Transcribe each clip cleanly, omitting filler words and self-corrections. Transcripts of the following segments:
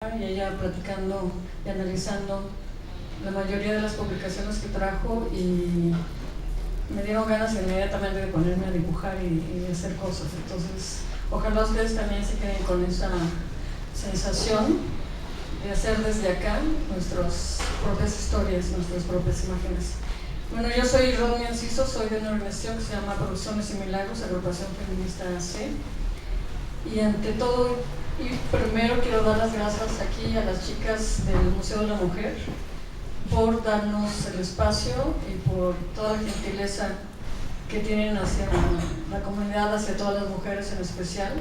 y ella platicando y analizando la mayoría de las publicaciones que trajo, y me dieron ganas inmediatamente de ponerme a dibujar y hacer cosas. Entonces, ojalá ustedes también se queden con esa sensación de hacer desde acá nuestras propias historias, nuestras propias imágenes. Bueno, yo soy Rodney Enciso, soy de una organización que se llama Producciones y Milagros, Agrupación Feminista AC. Y ante todo, y primero quiero dar las gracias aquí a las chicas del Museo de la Mujer por darnos el espacio y por toda la gentileza que tienen hacia la comunidad, hacia todas las mujeres en especial,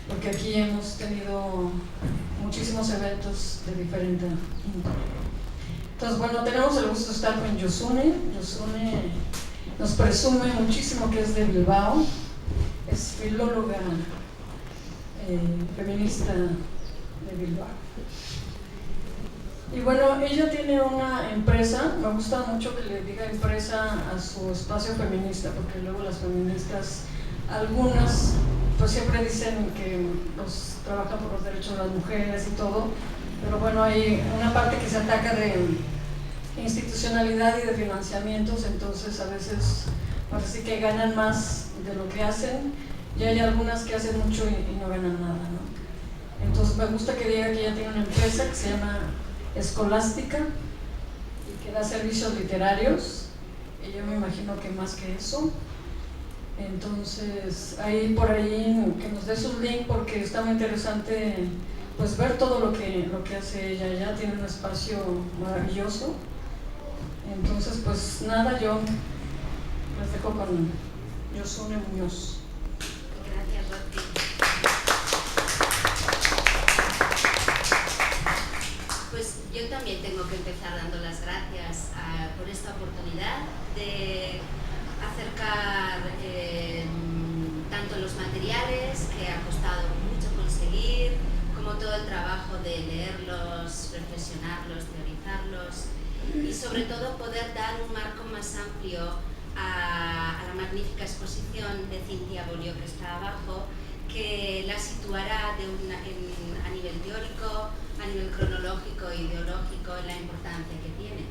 porque aquí hemos tenido muchísimos eventos de diferente índole. Entonces, bueno, tenemos el gusto de estar con Yosune. Yosune nos presume muchísimo que es de Bilbao, es filóloga feminista de Bilbao. Y bueno, ella tiene una empresa, me gusta mucho que le diga empresa a su espacio feminista, porque luego las feministas, algunas, pues siempre dicen que trabajan por los derechos de las mujeres y todo, pero bueno, hay una parte que se ataca de institucionalidad y de financiamientos, entonces a veces parece que ganan más de lo que hacen, y hay algunas que hacen mucho y no ganan nada, ¿no? Entonces me gusta que diga que ella tiene una empresa que se llama Escolástica y que da servicios literarios, y yo me imagino que más que eso. Entonces ahí por ahí que nos dé su link, porque está muy interesante pues ver todo lo que hace ella. Ella tiene un espacio maravilloso. Entonces pues nada, yo les dejo con Yosune Muñoz. Gracias, Rodney. Pues yo también tengo que empezar dando las gracias por esta oportunidad de acercar tanto los materiales que ha costado mucho conseguir, como todo el trabajo de leerlos, reflexionarlos, teorizarlos, y sobre todo poder dar un marco más amplio a la magnífica exposición de Cintia Bolio que está abajo, que la situará a nivel teórico, a nivel cronológico e ideológico, en la importancia que tiene,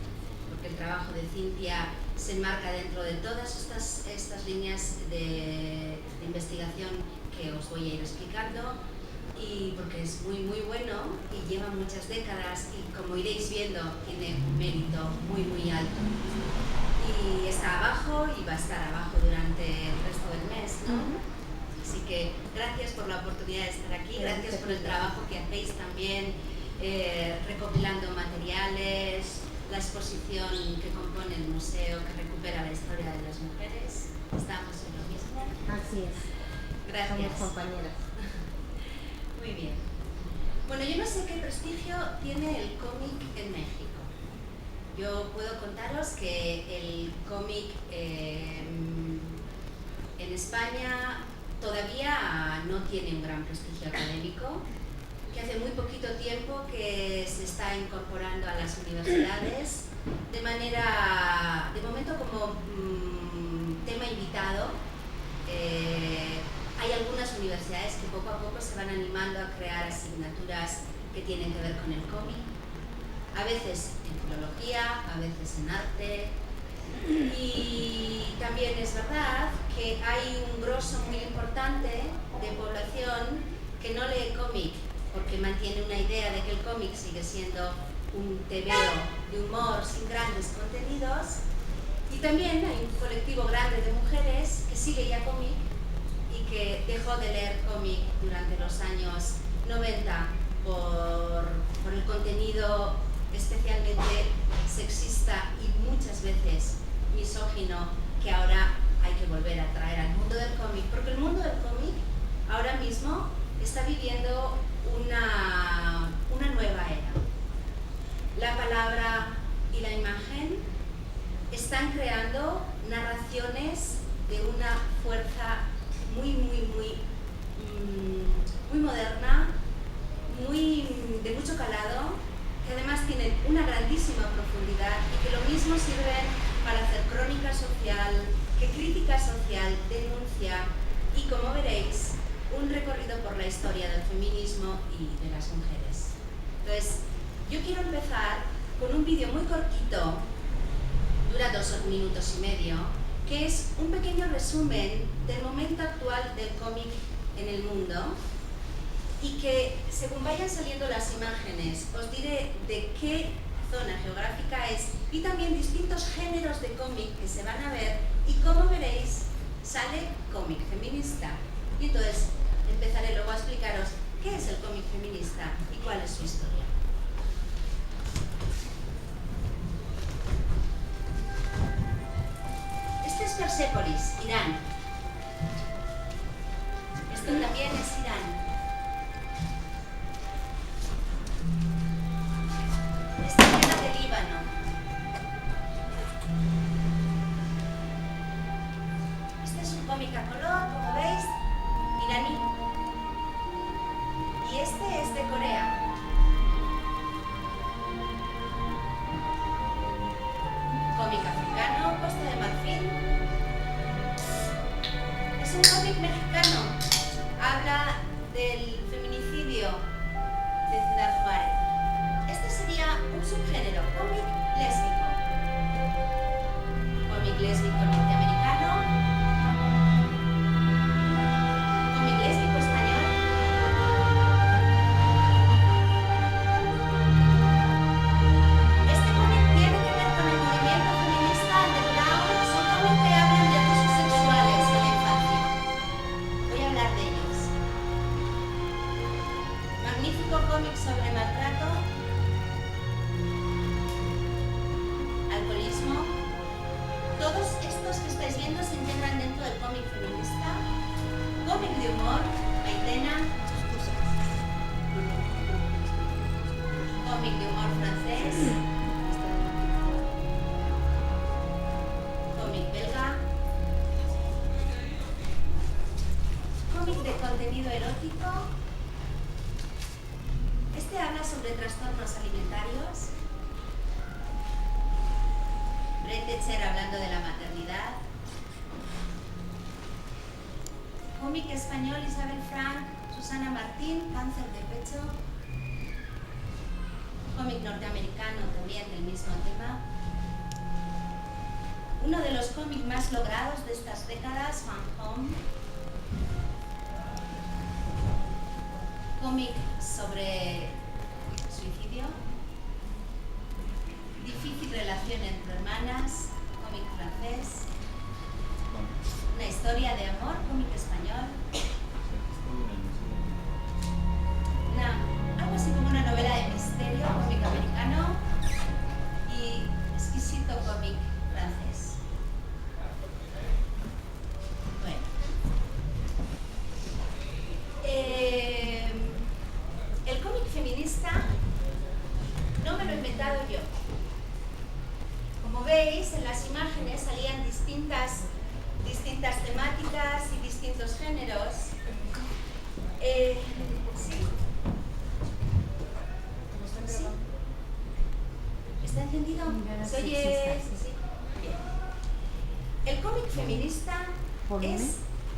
porque el trabajo de Cintia se enmarca dentro de todas estas líneas de investigación que os voy a ir explicando, y porque es muy muy bueno y lleva muchas décadas, y como iréis viendo tiene un mérito muy muy alto, y está abajo y va a estar abajo durante el resto del mes, ¿no? Así que gracias por la oportunidad de estar aquí, gracias por el trabajo que hacéis también recopilando materiales, la exposición que compone el museo, que recupera la historia de las mujeres. Estamos en lo mismo. Así es. Gracias. Somos compañeras. Muy bien. Bueno, yo no sé qué prestigio tiene el cómic en México. Yo puedo contaros que el cómic en España todavía no tiene un gran prestigio académico, que hace muy poquito tiempo que se está incorporando a las universidades de manera, de momento como tema invitado. Hay algunas universidades que poco a poco se van animando a crear asignaturas que tienen que ver con el cómic, a veces en filología, a veces en arte, y también es verdad que hay un grosso muy importante de población que no lee cómic porque mantiene una idea de que el cómic sigue siendo un tebeo de humor sin grandes contenidos, y también hay un colectivo grande de mujeres que sí leía cómic y que dejó de leer cómic durante los años 90 por el contenido especialmente sexista y muchas veces misógino que ahora hay que volver a traer al mundo del cómic, porque el mundo del cómic ahora mismo está viviendo una nueva era. La palabra y la imagen están creando narraciones de una fuerza muy moderna, de mucho calado, que además tienen una grandísima profundidad y que lo mismo sirven para hacer crónica social, que crítica social, denuncia y, como veréis, un recorrido por la historia del feminismo y de las mujeres. Entonces, yo quiero empezar con un vídeo muy cortito, dura 2 minutos y medio, que es un pequeño resumen del momento actual del cómic en el mundo, y que según vayan saliendo las imágenes os diré de qué zona geográfica es y también distintos géneros de cómic que se van a ver, y como veréis sale cómic feminista. Y entonces empezaré luego a explicaros qué es el cómic feminista y cuál es su historia. Este es Persépolis, Irán. Esto también es Irán. Esta es de Líbano. Este es un cómic a color, como veis, iraní. Y este es de Corea. Cómic africano, Costa de Marfil. Es un cómic mexicano. Habla del feminicidio de Ciudad Juárez. Este sería un subgénero, cómic lésbico. Cómic lésbico norteamericano. Cómic lésbico español. Este cómic tiene que ver con el movimiento feminista underground. Son cómics que hablan de abusos sexuales en la infancia. Voy a hablar de ellos. Magnífico cómic sobre maltrato. Alcoholismo. Todos estos que estáis viendo se integran dentro del cómic feminista. Cómic de humor, Aitena. Cómic de humor francés. Cómic belga. Cómic de contenido erótico. Este habla sobre trastornos alimentarios. Brett Teixeira hablando de la maternidad. Cómic español, Isabel Frank, Susana Martín, cáncer de pecho. Cómic norteamericano también del mismo tema. Uno de los cómics más logrados de estas décadas, Fan Home. Cómic sobre suicidio. Difícil relación entre hermanas, cómic francés. Una historia de amor, cómic español. Algo así como una novela de misterio, cómic americano. Y exquisito cómic francés. Bueno. El cómic feminista no me lo he inventado yo. Como veis, en las imágenes salían distintas temáticas y distintos géneros. ¿Sí? ¿Sí? ¿Está encendido? ¿Se oye? Sí. Bien. El cómic feminista es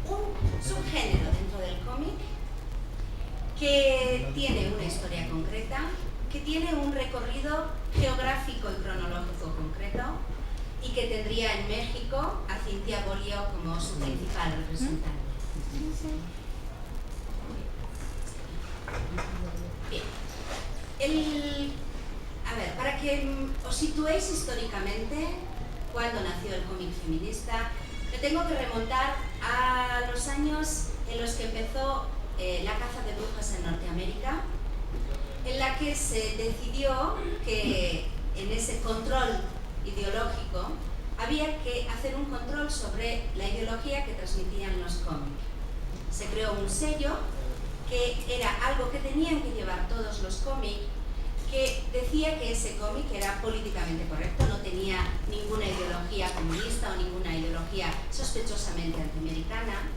un subgénero dentro del cómic que tiene una historia concreta, que tiene un recorrido geográfico y cronológico concreto, y que tendría en México a Cintia Bolio como su principal representante. Bien. A ver, para que os situéis históricamente cuando nació el cómic feminista, me tengo que remontar a los años en los que empezó la caza de brujas en Norteamérica, en la que se decidió que en ese control ideológico había que hacer un control sobre la ideología que transmitían los cómics. Se creó un sello que era algo que tenían que llevar todos los cómics, que decía que ese cómic era políticamente correcto, no tenía ninguna ideología comunista o ninguna ideología sospechosamente antiamericana.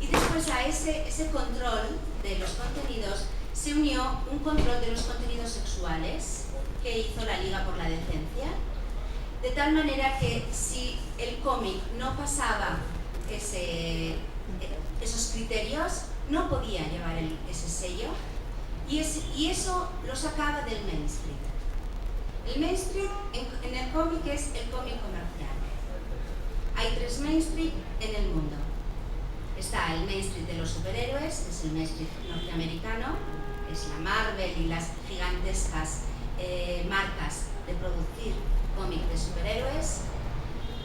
Y después a ese control de los contenidos se unió un control de los contenidos sexuales que hizo la Liga por la Decencia, de tal manera que si el cómic no pasaba esos criterios, no podía llevar ese sello, Y eso lo sacaba del Main Street. El Main Street en el cómic es el cómic comercial. Hay 3 Main Street en el mundo. Está el Main Street de los superhéroes, es el Main Street norteamericano, es la Marvel y las gigantescas marcas de producir cómic de superhéroes.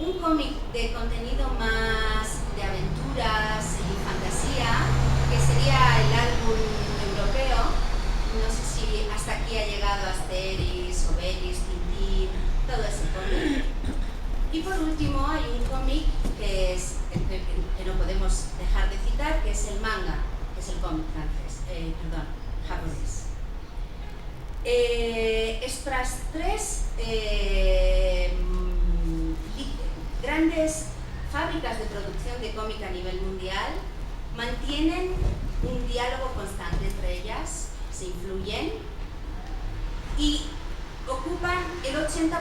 Un cómic de contenido más de aventuras y fantasía, que sería el álbum europeo. No sé si hasta aquí ha llegado Asterix, Obelix, Tintín, todo ese cómic. Y por último hay un cómic que es que no podemos dejar de citar, que es el manga, que es el cómic japonés. Estas 3 grandes fábricas de producción de cómic a nivel mundial mantienen un diálogo constante entre ellas, se influyen y ocupan el 80%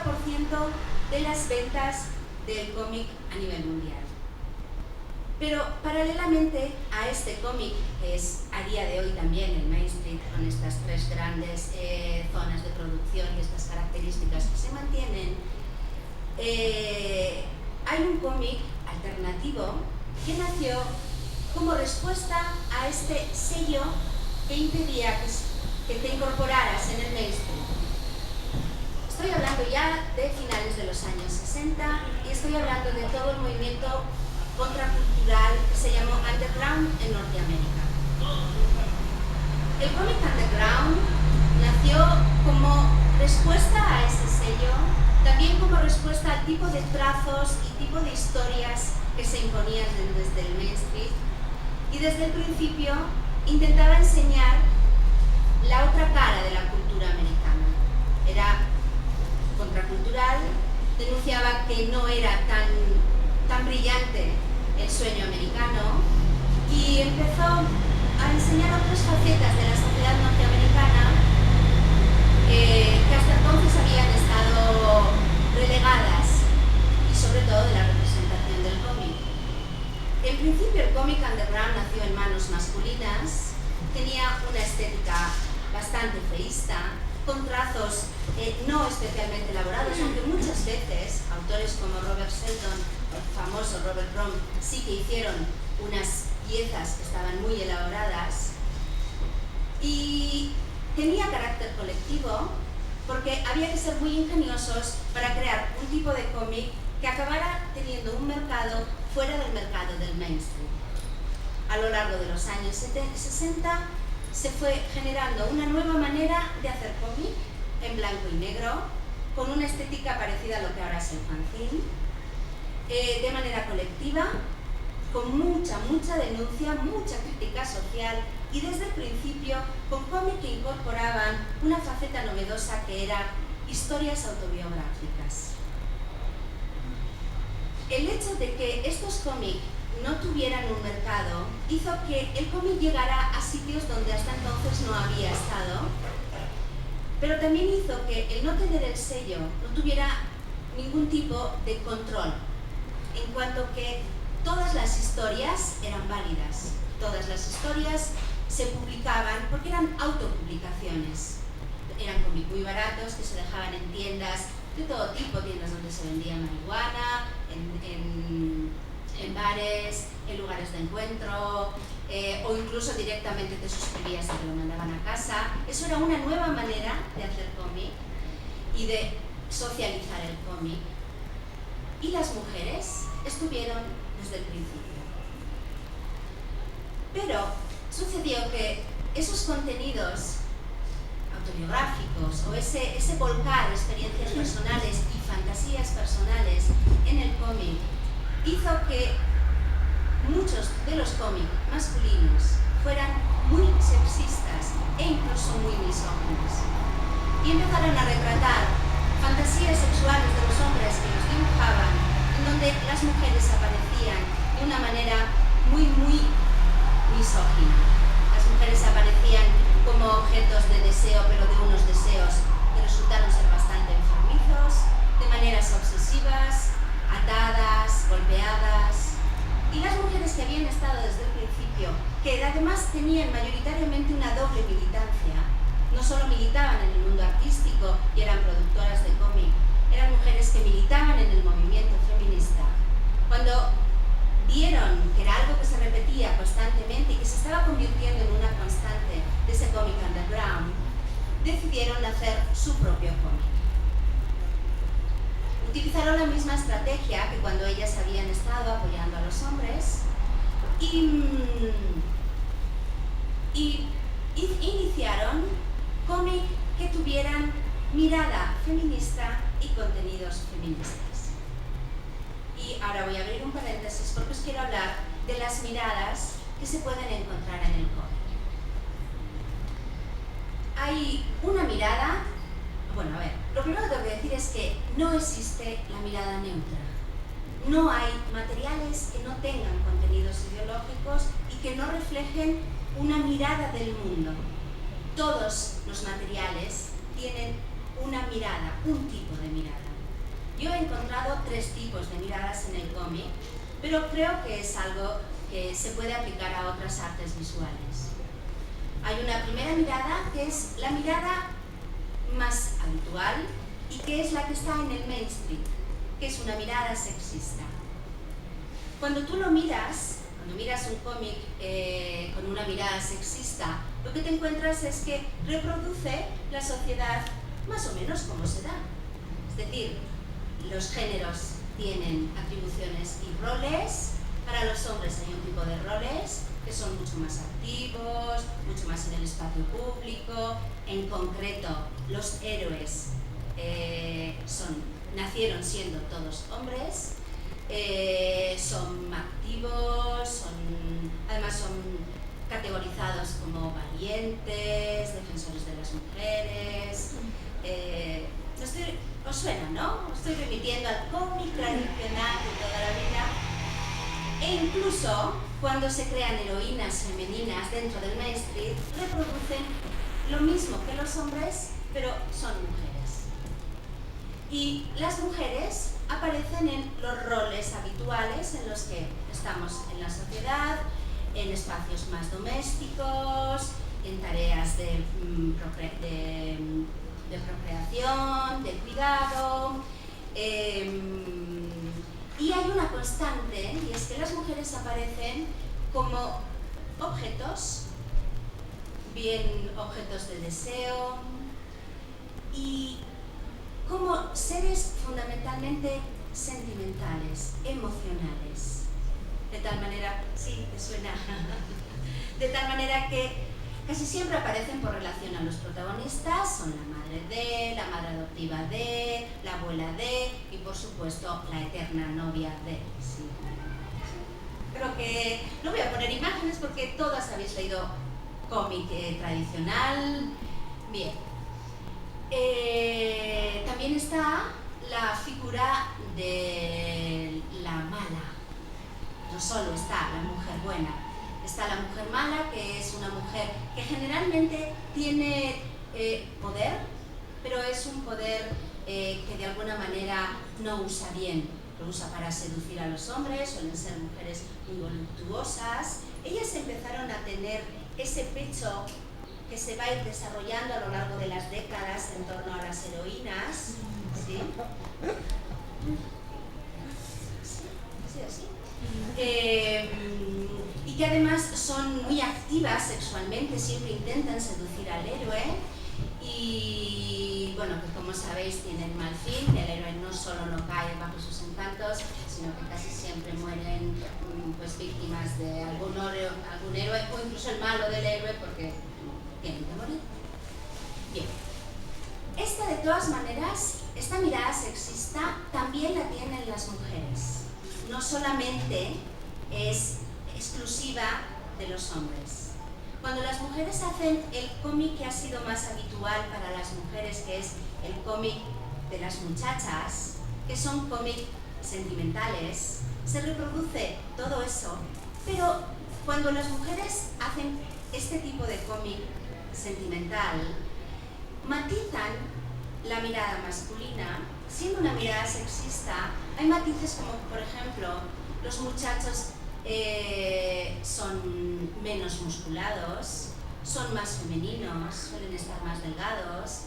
de las ventas del cómic a nivel mundial. Pero paralelamente a este cómic, que es a día de hoy también el Main Street, con estas 3 grandes zonas de producción y estas características que se mantienen, hay un cómic alternativo que nació como respuesta a este sello que impedía que te incorporaras en el Main Street. Estoy hablando ya de finales de los años 60 y estoy hablando de todo el movimiento contracultural que se llamó Underground en Norteamérica. El cómic Underground nació como respuesta a ese sello, también como respuesta al tipo de trazos y tipo de historias que se imponían desde el Main Street, y desde el principio intentaba enseñar la otra cara de la cultura americana. Era contracultural, denunciaba que no era tan brillante el sueño americano y empezó a enseñar otras facetas de la sociedad norteamericana que hasta entonces habían estado relegadas, y sobre todo de la representación del cómic. En principio el cómic underground nació en manos masculinas, tenía una estética bastante feísta, con trazos no especialmente elaborados, aunque muchas veces autores como Robert Sheldon, el famoso Robert Crumb, sí que hicieron unas piezas que estaban muy elaboradas, y tenía carácter colectivo porque había que ser muy ingeniosos para crear un tipo de cómic que acabara teniendo un mercado fuera del mercado del mainstream. A lo largo de los años 60 se fue generando una nueva manera de hacer cómic en blanco y negro, con una estética parecida a lo que ahora es el fanzine, de manera colectiva, con mucha denuncia, mucha crítica social, y desde el principio con cómics que incorporaban una faceta novedosa que era historias autobiográficas. El hecho de que estos cómics no tuvieran un mercado hizo que el cómic llegara a sitios donde hasta entonces no había estado, pero también hizo que el no tener el sello no tuviera ningún tipo de control, en cuanto que todas las historias eran válidas, todas las historias se publicaban porque eran autopublicaciones. Eran cómics muy baratos que se dejaban en tiendas de todo tipo, tiendas donde se vendía marihuana, en bares, en lugares de encuentro, o incluso directamente te suscribías y te lo mandaban a casa. Eso era una nueva manera de hacer cómic y de socializar el cómic. Y las mujeres estuvieron desde el principio. Pero sucedió que esos contenidos autobiográficos o ese volcar experiencias personales y fantasías personales en el cómic hizo que muchos de los cómics masculinos fueran muy sexistas e incluso muy misóginos, y empezaron a retratar fantasías sexuales de los hombres que los dibujaban, en donde las mujeres aparecían de una manera muy misógina. Las mujeres aparecían como objetos de deseo, pero de unos deseos que resultaron ser bastante enfermizos, de maneras obsesivas, atadas, golpeadas. Y las mujeres que habían estado desde el principio, que además tenían mayoritariamente una doble militancia, propusieron hacer su propio cómic. Utilizaron la misma estrategia que cuando ellas habían estado apoyando a los hombres y iniciaron cómics que tuvieran mirada feminista y contenidos feministas. Y ahora voy a abrir un paréntesis porque os quiero hablar de las miradas que se pueden encontrar en el cómic. Hay una mirada, bueno, a ver, lo primero que tengo que decir es que no existe la mirada neutra. No hay materiales que no tengan contenidos ideológicos y que no reflejen una mirada del mundo. Todos los materiales tienen una mirada, un tipo de mirada. Yo he encontrado 3 tipos de miradas en el cómic, pero creo que es algo que se puede aplicar a otras artes visuales. Hay una primera mirada que es la mirada más habitual y que es la que está en el mainstream, que es una mirada sexista. Cuando tú lo miras, cuando miras un cómic con una mirada sexista, lo que te encuentras es que reproduce la sociedad más o menos como se da. Es decir, los géneros tienen atribuciones y roles. Para los hombres hay un tipo de roles que son mucho más activos, mucho más en el espacio público. En concreto, los héroes nacieron siendo todos hombres, son activos, además son categorizados como valientes, defensores de las mujeres. ¿Os suena, no? Estoy remitiendo al cómic tradicional de toda la vida. E incluso cuando se crean heroínas femeninas dentro del mainstream, reproducen lo mismo que los hombres, pero son mujeres. Y las mujeres aparecen en los roles habituales en los que estamos en la sociedad, en espacios más domésticos, en tareas de procreación, de cuidado. Y hay una constante, y es que las mujeres aparecen como objetos, bien objetos de deseo, y como seres fundamentalmente sentimentales, emocionales. De tal manera, sí, te suena, de tal manera que casi siempre aparecen por relación a los protagonistas, son la madre de, la madre adoptiva de, la abuela de y por supuesto la eterna novia de. Sí. Creo que no voy a poner imágenes porque todas habéis leído cómic tradicional. Bien. También está la figura de la mala. No solo está la mujer buena, está la mujer mala, que es una mujer que generalmente tiene poder, pero es un poder que de alguna manera no usa bien. Lo usa para seducir a los hombres, suelen ser mujeres muy voluptuosas. Ellas empezaron a tener ese pecho que se va a ir desarrollando a lo largo de las décadas en torno a las heroínas. ¿Sí? ¿Sí? Y que además son muy activas sexualmente, siempre intentan seducir al héroe y bueno, que como sabéis tienen mal fin. El héroe no solo no cae bajo sus encantos, sino que casi siempre mueren pues víctimas de algún héroe o incluso el malo del héroe porque tienen que morir. Bien, de todas maneras, esta mirada sexista también la tienen las mujeres. No solamente es exclusiva de los hombres. Cuando las mujeres hacen el cómic que ha sido más habitual para las mujeres, que es el cómic de las muchachas, que son cómics sentimentales, se reproduce todo eso, pero cuando las mujeres hacen este tipo de cómic sentimental, matizan la mirada masculina, siendo una mirada sexista. Hay matices como, por ejemplo, los muchachos son menos musculados, son más femeninos, suelen estar más delgados,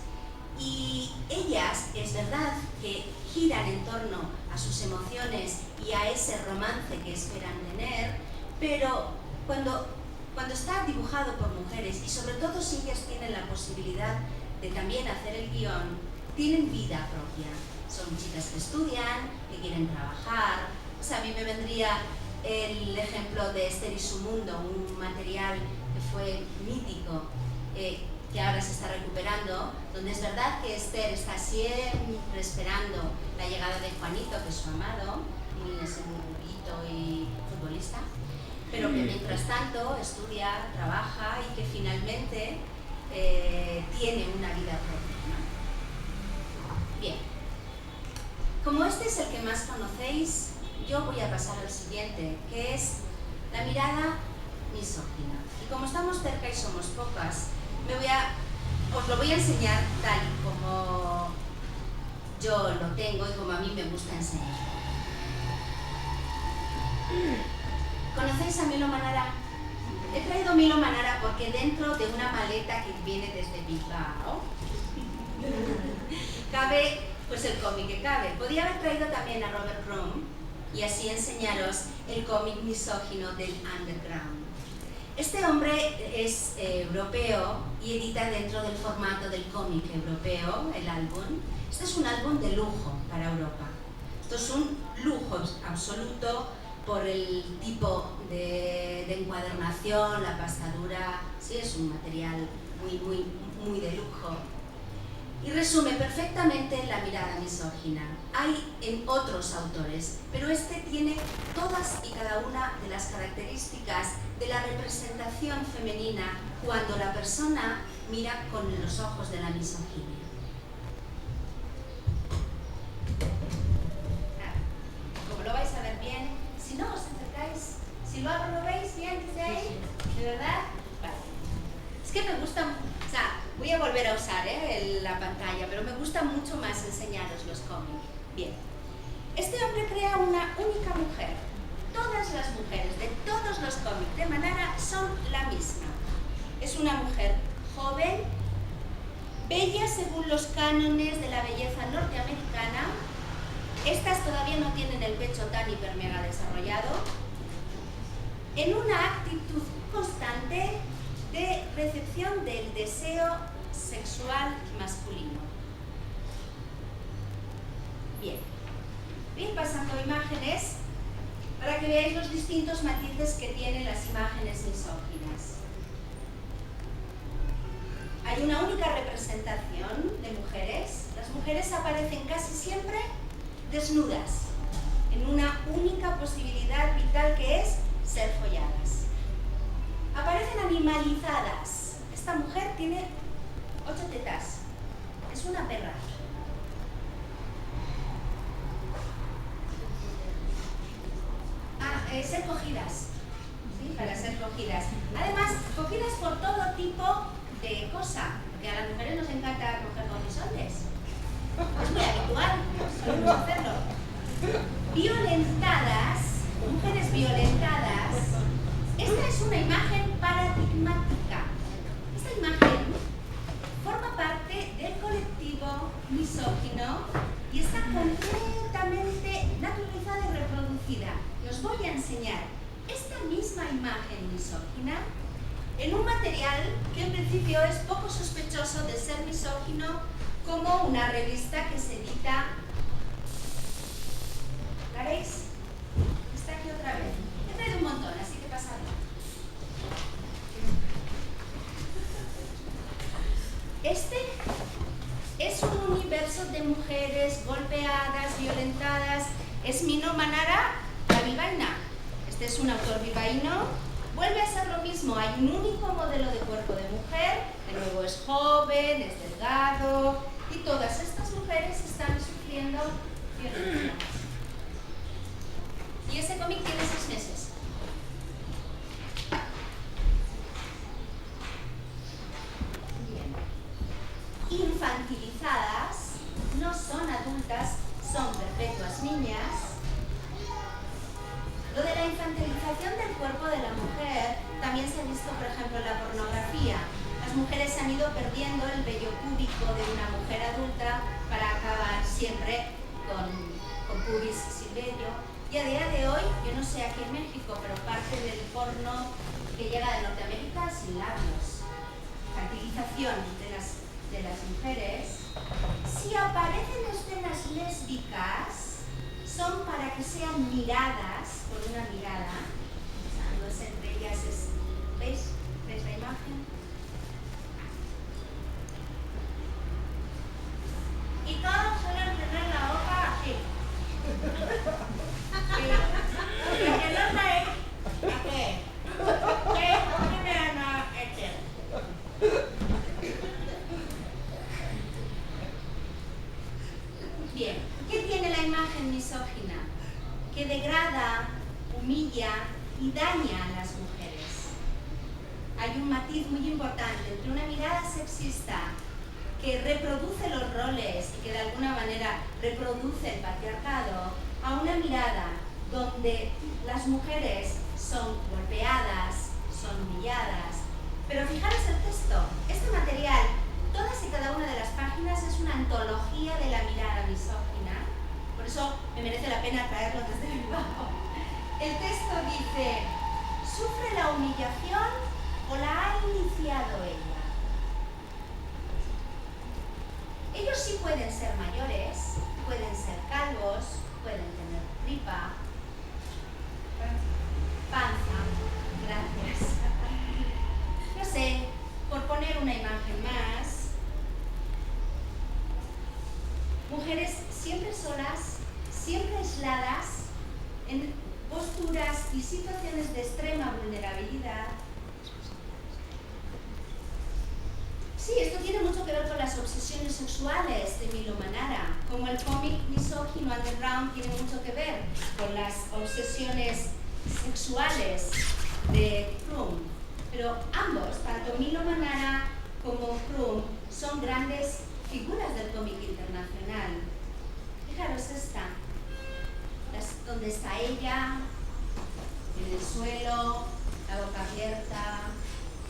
y ellas, es verdad que giran en torno a sus emociones y a ese romance que esperan tener, pero cuando está dibujado por mujeres, y sobre todo si ellas tienen la posibilidad de también hacer el guión, tienen vida propia. Son chicas que estudian, que quieren trabajar. O sea, a mí me vendría el ejemplo de Esther y su mundo, un material que fue mítico, que ahora se está recuperando, donde es verdad que Esther está siempre esperando la llegada de Juanito, que es su amado, muy desenvolvido y futbolista, pero que mientras tanto estudia, trabaja y que finalmente tiene una vida propia, ¿no? Bien, como este es el que más conocéis, yo voy a pasar al siguiente, que es la mirada misógina. Y como estamos cerca y somos pocas, os lo voy a enseñar tal y como yo lo tengo y como a mí me gusta enseñar. ¿Conocéis a Milo Manara? He traído Milo Manara porque dentro de una maleta que viene desde Bilbao cabe pues el cómic que cabe. Podía haber traído también a Robert Crumb y así enseñaros el cómic misógino del underground. Este hombre es europeo y edita dentro del formato del cómic europeo, el álbum. Este es un álbum de lujo para Europa. Esto es un lujo absoluto por el tipo de encuadernación, la pastadura. Sí, es un material muy de lujo. Y resume perfectamente la mirada misógina. Hay en otros autores, pero este tiene todas y cada una de las características de la representación femenina cuando la persona mira con los ojos de la misoginia. Como lo vais a ver bien, si no os acercáis, si lo veis bien desde ahí, ¿de verdad? Vale. Es que me gusta, o sea, voy a volver a usar la pantalla, pero me gusta mucho más enseñaros los cómics. Bien, este hombre crea una única mujer. Todas las mujeres de todos los cómics de Manara son la misma. Es una mujer joven, bella según los cánones de la belleza norteamericana. Estas todavía no tienen el pecho tan hiper mega desarrollado. En una actitud constante de recepción del deseo sexual masculino. Bien, voy a ir pasando imágenes para que veáis los distintos matices que tienen las imágenes misóginas. Hay una única representación de mujeres. Las mujeres aparecen casi siempre desnudas, en una única posibilidad vital que es ser folladas. Aparecen animalizadas. Esta mujer tiene 8 tetas. Es una perra. Ser cogidas. ¿Sí? Para ser cogidas. Además, cogidas por todo tipo de cosa. Porque a las mujeres nos encanta coger horizontes. Es muy habitual. Solemos hacerlo. Violentadas. Mujeres violentadas. Esta es una imagen paradigmática. Esta imagen forma parte del colectivo misógino y está completamente naturalizada y reproducida. Y os voy a enseñar esta misma imagen misógina en un material que en principio es poco sospechoso de ser misógino, como una revista que se edita. ¿La veis? Está aquí otra vez. He traído un montón, así que pasadlo. Este es un universo de mujeres golpeadas, violentadas. Es Milo Manara, la bilbaína. Este es un autor bilbaíno. Vuelve a ser lo mismo. Hay un único modelo de cuerpo de mujer. De nuevo es joven, es delgado. Y todas estas mujeres están sufriendo violencia. Y este cómic tiene 6 meses. Infantilizadas, no son adultas, son perpetuas niñas. Lo de la infantilización del cuerpo de la mujer también se ha visto, por ejemplo, en la pornografía. Las mujeres se han ido perdiendo el vello púbico de una mujer adulta para acabar siempre con pubis sin vello. Y a día de hoy, yo no sé aquí en México, pero parte del porno que llega de Norteamérica sin labios. Infantilización de las de las mujeres, si aparecen escenas lésbicas, son para que sean miradas por una mirada. O sea, no es entre ellas, ¿veis? ¿Veis la imagen? Y todos suelen tener la boca así. ¿Qué no sabéis? ¿A qué? ¿Qué me van a hacer? Bien, ¿qué tiene la imagen misógina? Que degrada, humilla y daña a las mujeres. Hay un matiz muy importante entre una mirada sexista que reproduce los roles y que de alguna manera reproduce el patriarcado, a una mirada donde las mujeres son golpeadas, son humilladas. Pero fijaros el texto, este material, todas y cada una de las páginas es una antología de la mirada misógina, por eso me merece la pena traerlo desde Bilbao. El texto dice: ¿sufre la humillación o la ha iniciado ella? Ellos sí pueden ser mayores, pueden ser calvos, pueden tener tripa, panza, gracias. No sé, por poner una imagen más, mujeres siempre solas, siempre aisladas, en posturas y situaciones de extrema vulnerabilidad. Sí, esto tiene mucho que ver con las obsesiones sexuales de Milo Manara, como el cómic misógino underground tiene mucho que ver con las obsesiones sexuales de Frum. Pero ambos, tanto Milo Manara como Frum, son grandes figuras del cómic internacional. Fijaros esta, donde está ella, en el suelo, la boca abierta.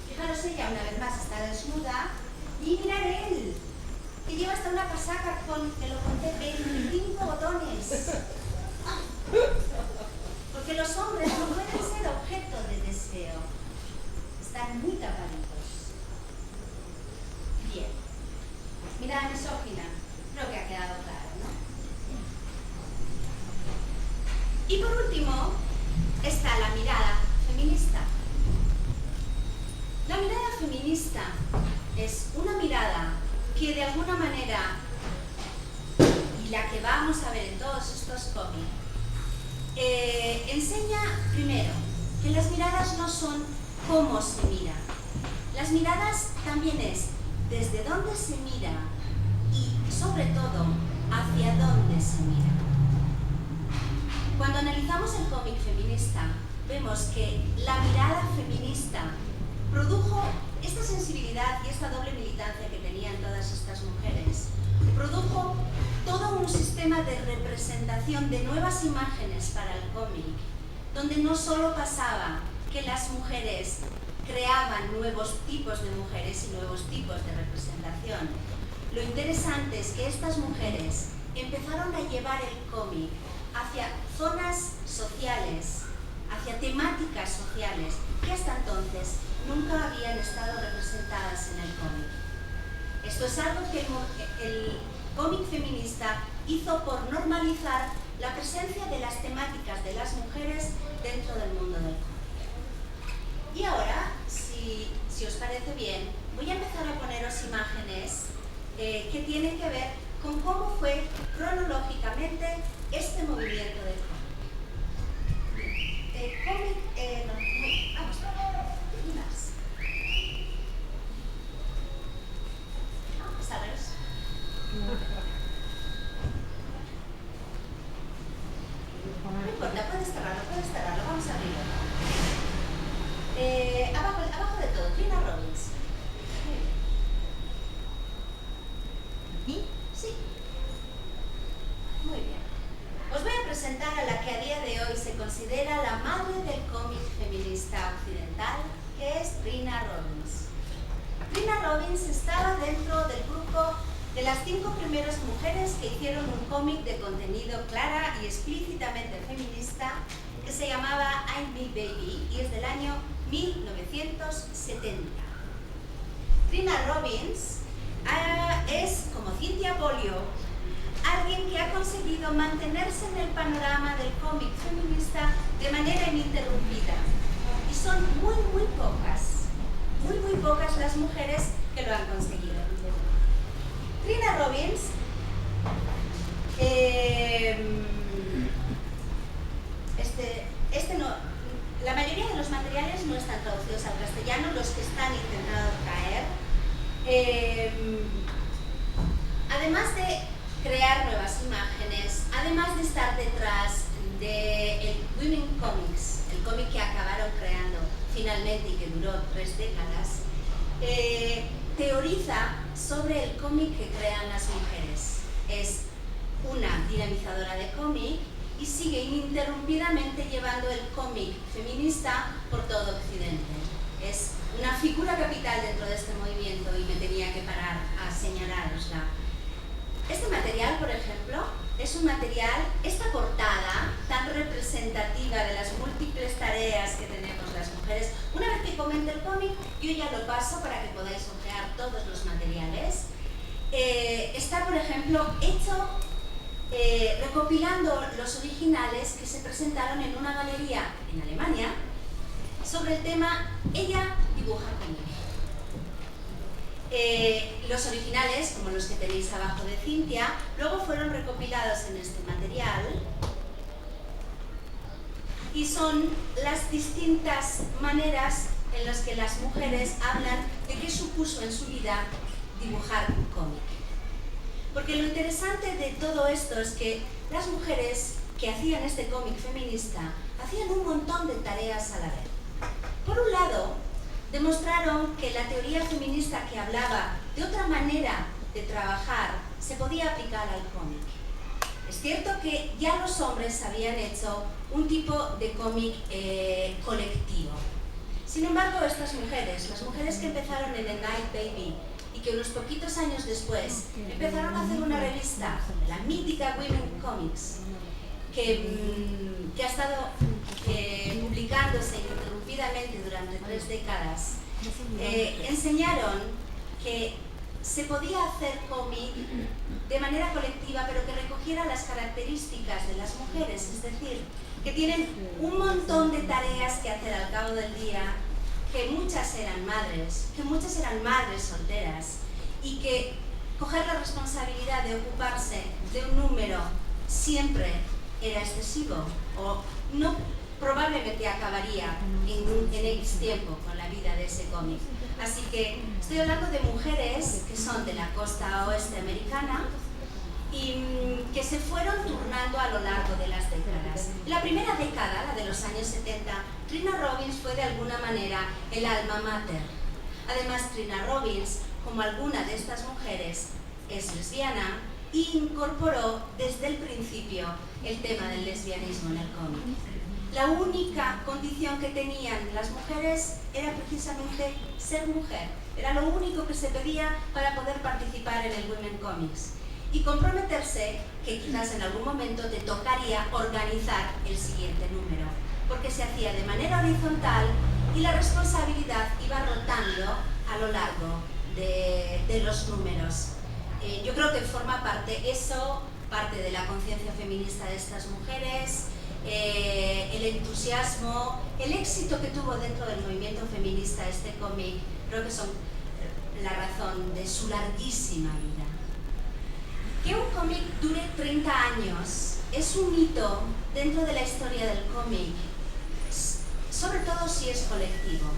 Fijaros, ella una vez más está desnuda. Y mirad él, que lleva hasta una casaca con, que lo conté, 25 botones. Porque los hombres no pueden ser objeto de deseo. Están muy tapaditos. Bien. Mirada misógina. Creo que ha quedado claro, ¿no? Y por último, está la mirada feminista. La mirada feminista es una mirada que de alguna manera, y la que vamos a ver en todos estos cómics, enseña primero que las miradas no son cómo se mira. Las miradas también es desde dónde se mira y sobre todo hacia dónde se mira. Cuando analizamos el cómic feminista, vemos que la mirada feminista produjo esta sensibilidad y esta doble militancia que tenían todas estas mujeres. Produjo todo un sistema de representación de nuevas imágenes para el cómic, donde no solo pasaba que las mujeres creaban nuevos tipos de mujeres y nuevos tipos de representación. Lo interesante es que estas mujeres empezaron a llevar el cómic hacia zonas sociales, hacia temáticas sociales que hasta entonces nunca habían estado representadas en el cómic. Esto es algo que el cómic feminista hizo por normalizar la presencia de las temáticas de las mujeres dentro del mundo del cómic. Y ahora, si os parece bien, voy a empezar a poneros imágenes que tienen que ver con cómo fue cronológicamente este movimiento del cómic. No importa, puedes cerrarlo, vamos a abrirlo. Abajo de todo, Trina Robbins. ¿Y? Sí. Muy bien. Os voy a presentar a la que a día de hoy se considera la madre del cómic feminista occidental, que es Trina Robbins. Trina Robbins estaba dentro del grupo de las 5 primeras mujeres que hicieron un cómic de contenido clara y explícitamente feminista que se llamaba I'm Me Baby y es del año 1970. Trina Robbins es, como Cynthia Bolio, alguien que ha conseguido mantenerse en el panorama del cómic feminista de manera ininterrumpida. Y son muy pocas las mujeres que lo han conseguido. Trina Robbins la mayoría de los materiales no están traducidos al castellano, los que están intentando traer. Además de crear nuevas imágenes, además de estar detrás del Women Comics, el cómic que acabaron creando finalmente y que duró 3 décadas, teoriza sobre el cómic que crean las mujeres. Es una dinamizadora de cómic y sigue ininterrumpidamente llevando el cómic feminista por todo Occidente. Es una figura capital dentro de este movimiento y me tenía que parar a señalarosla. Este material, por ejemplo, es un material, esta portada tan representativa de las múltiples tareas que tenemos las mujeres. Una vez que comente el cómic, yo ya lo paso para que podáis ojear todos los materiales. Está, por ejemplo, hecho recopilando los originales que se presentaron en una galería en Alemania sobre el tema Ella dibuja cómic. Los originales, como los que tenéis abajo de Cynthia, luego fueron recopilados en este material y son las distintas maneras en las que las mujeres hablan de qué supuso en su vida dibujar cómic. Porque lo interesante de todo esto es que las mujeres que hacían este cómic feminista hacían un montón de tareas a la vez. Por un lado, demostraron que la teoría feminista que hablaba de otra manera de trabajar se podía aplicar al cómic. Es cierto que ya los hombres habían hecho un tipo de cómic colectivo. Sin embargo, estas mujeres, las mujeres que empezaron en el Night Baby y que unos poquitos años después empezaron a hacer una revista, la mítica Women Comics, que ha estado publicándose ininterrumpidamente durante 3 décadas, enseñaron que se podía hacer cómic de manera colectiva, pero que recogiera las características de las mujeres, es decir, que tienen un montón de tareas que hacer al cabo del día, que muchas eran madres solteras, y que coger la responsabilidad de ocuparse de un número siempre era excesivo, o no probablemente acabaría en X tiempo con la vida de ese cómic. Así que estoy hablando de mujeres que son de la costa oeste americana y que se fueron turnando a lo largo de las décadas. En la primera década, la de los años 70, Trina Robbins fue de alguna manera el alma mater. Además, Trina Robbins, como alguna de estas mujeres, es lesbiana e incorporó desde el principio el tema del lesbianismo en el cómic. La única condición que tenían las mujeres era precisamente ser mujer. Era lo único que se pedía para poder participar en el Women Comics. Y comprometerse que quizás en algún momento te tocaría organizar el siguiente número, porque se hacía de manera horizontal y la responsabilidad iba rotando a lo largo de los números. Yo creo que forma parte de la conciencia feminista de estas mujeres, el entusiasmo, el éxito que tuvo dentro del movimiento feminista este cómic, creo que son la razón de su larguísima vida. Que un cómic dure 30 años es un hito dentro de la historia del cómic, sobre todo si es colectivo.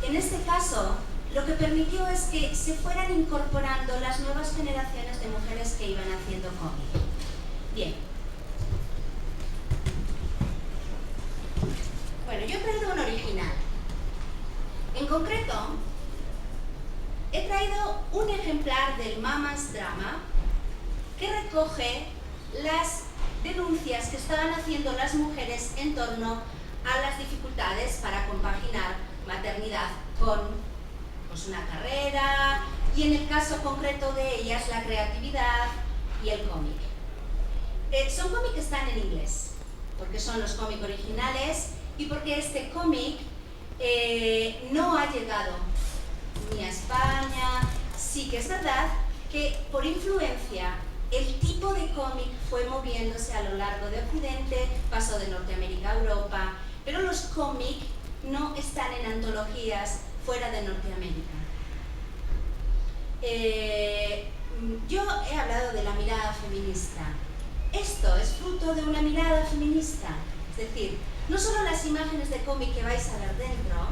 En este caso, lo que permitió es que se fueran incorporando las nuevas generaciones de mujeres que iban haciendo cómic. Bien. Bueno, yo he traído un original. En concreto, he traído un ejemplar del Mama's Drama que recoge las denuncias que estaban haciendo las mujeres en torno a las dificultades para compaginar maternidad con una carrera y, en el caso concreto de ellas, la creatividad y el cómic. Son cómics que están en inglés, porque son los cómics originales y porque este cómic no ha llegado ni a España, sí que es verdad que por influencia el tipo de cómic fue moviéndose a lo largo de Occidente, pasó de Norteamérica a Europa, pero los cómics no están en antologías fuera de Norteamérica. Yo he hablado de la mirada feminista. Esto es fruto de una mirada feminista, es decir, no solo las imágenes de cómic que vais a ver dentro,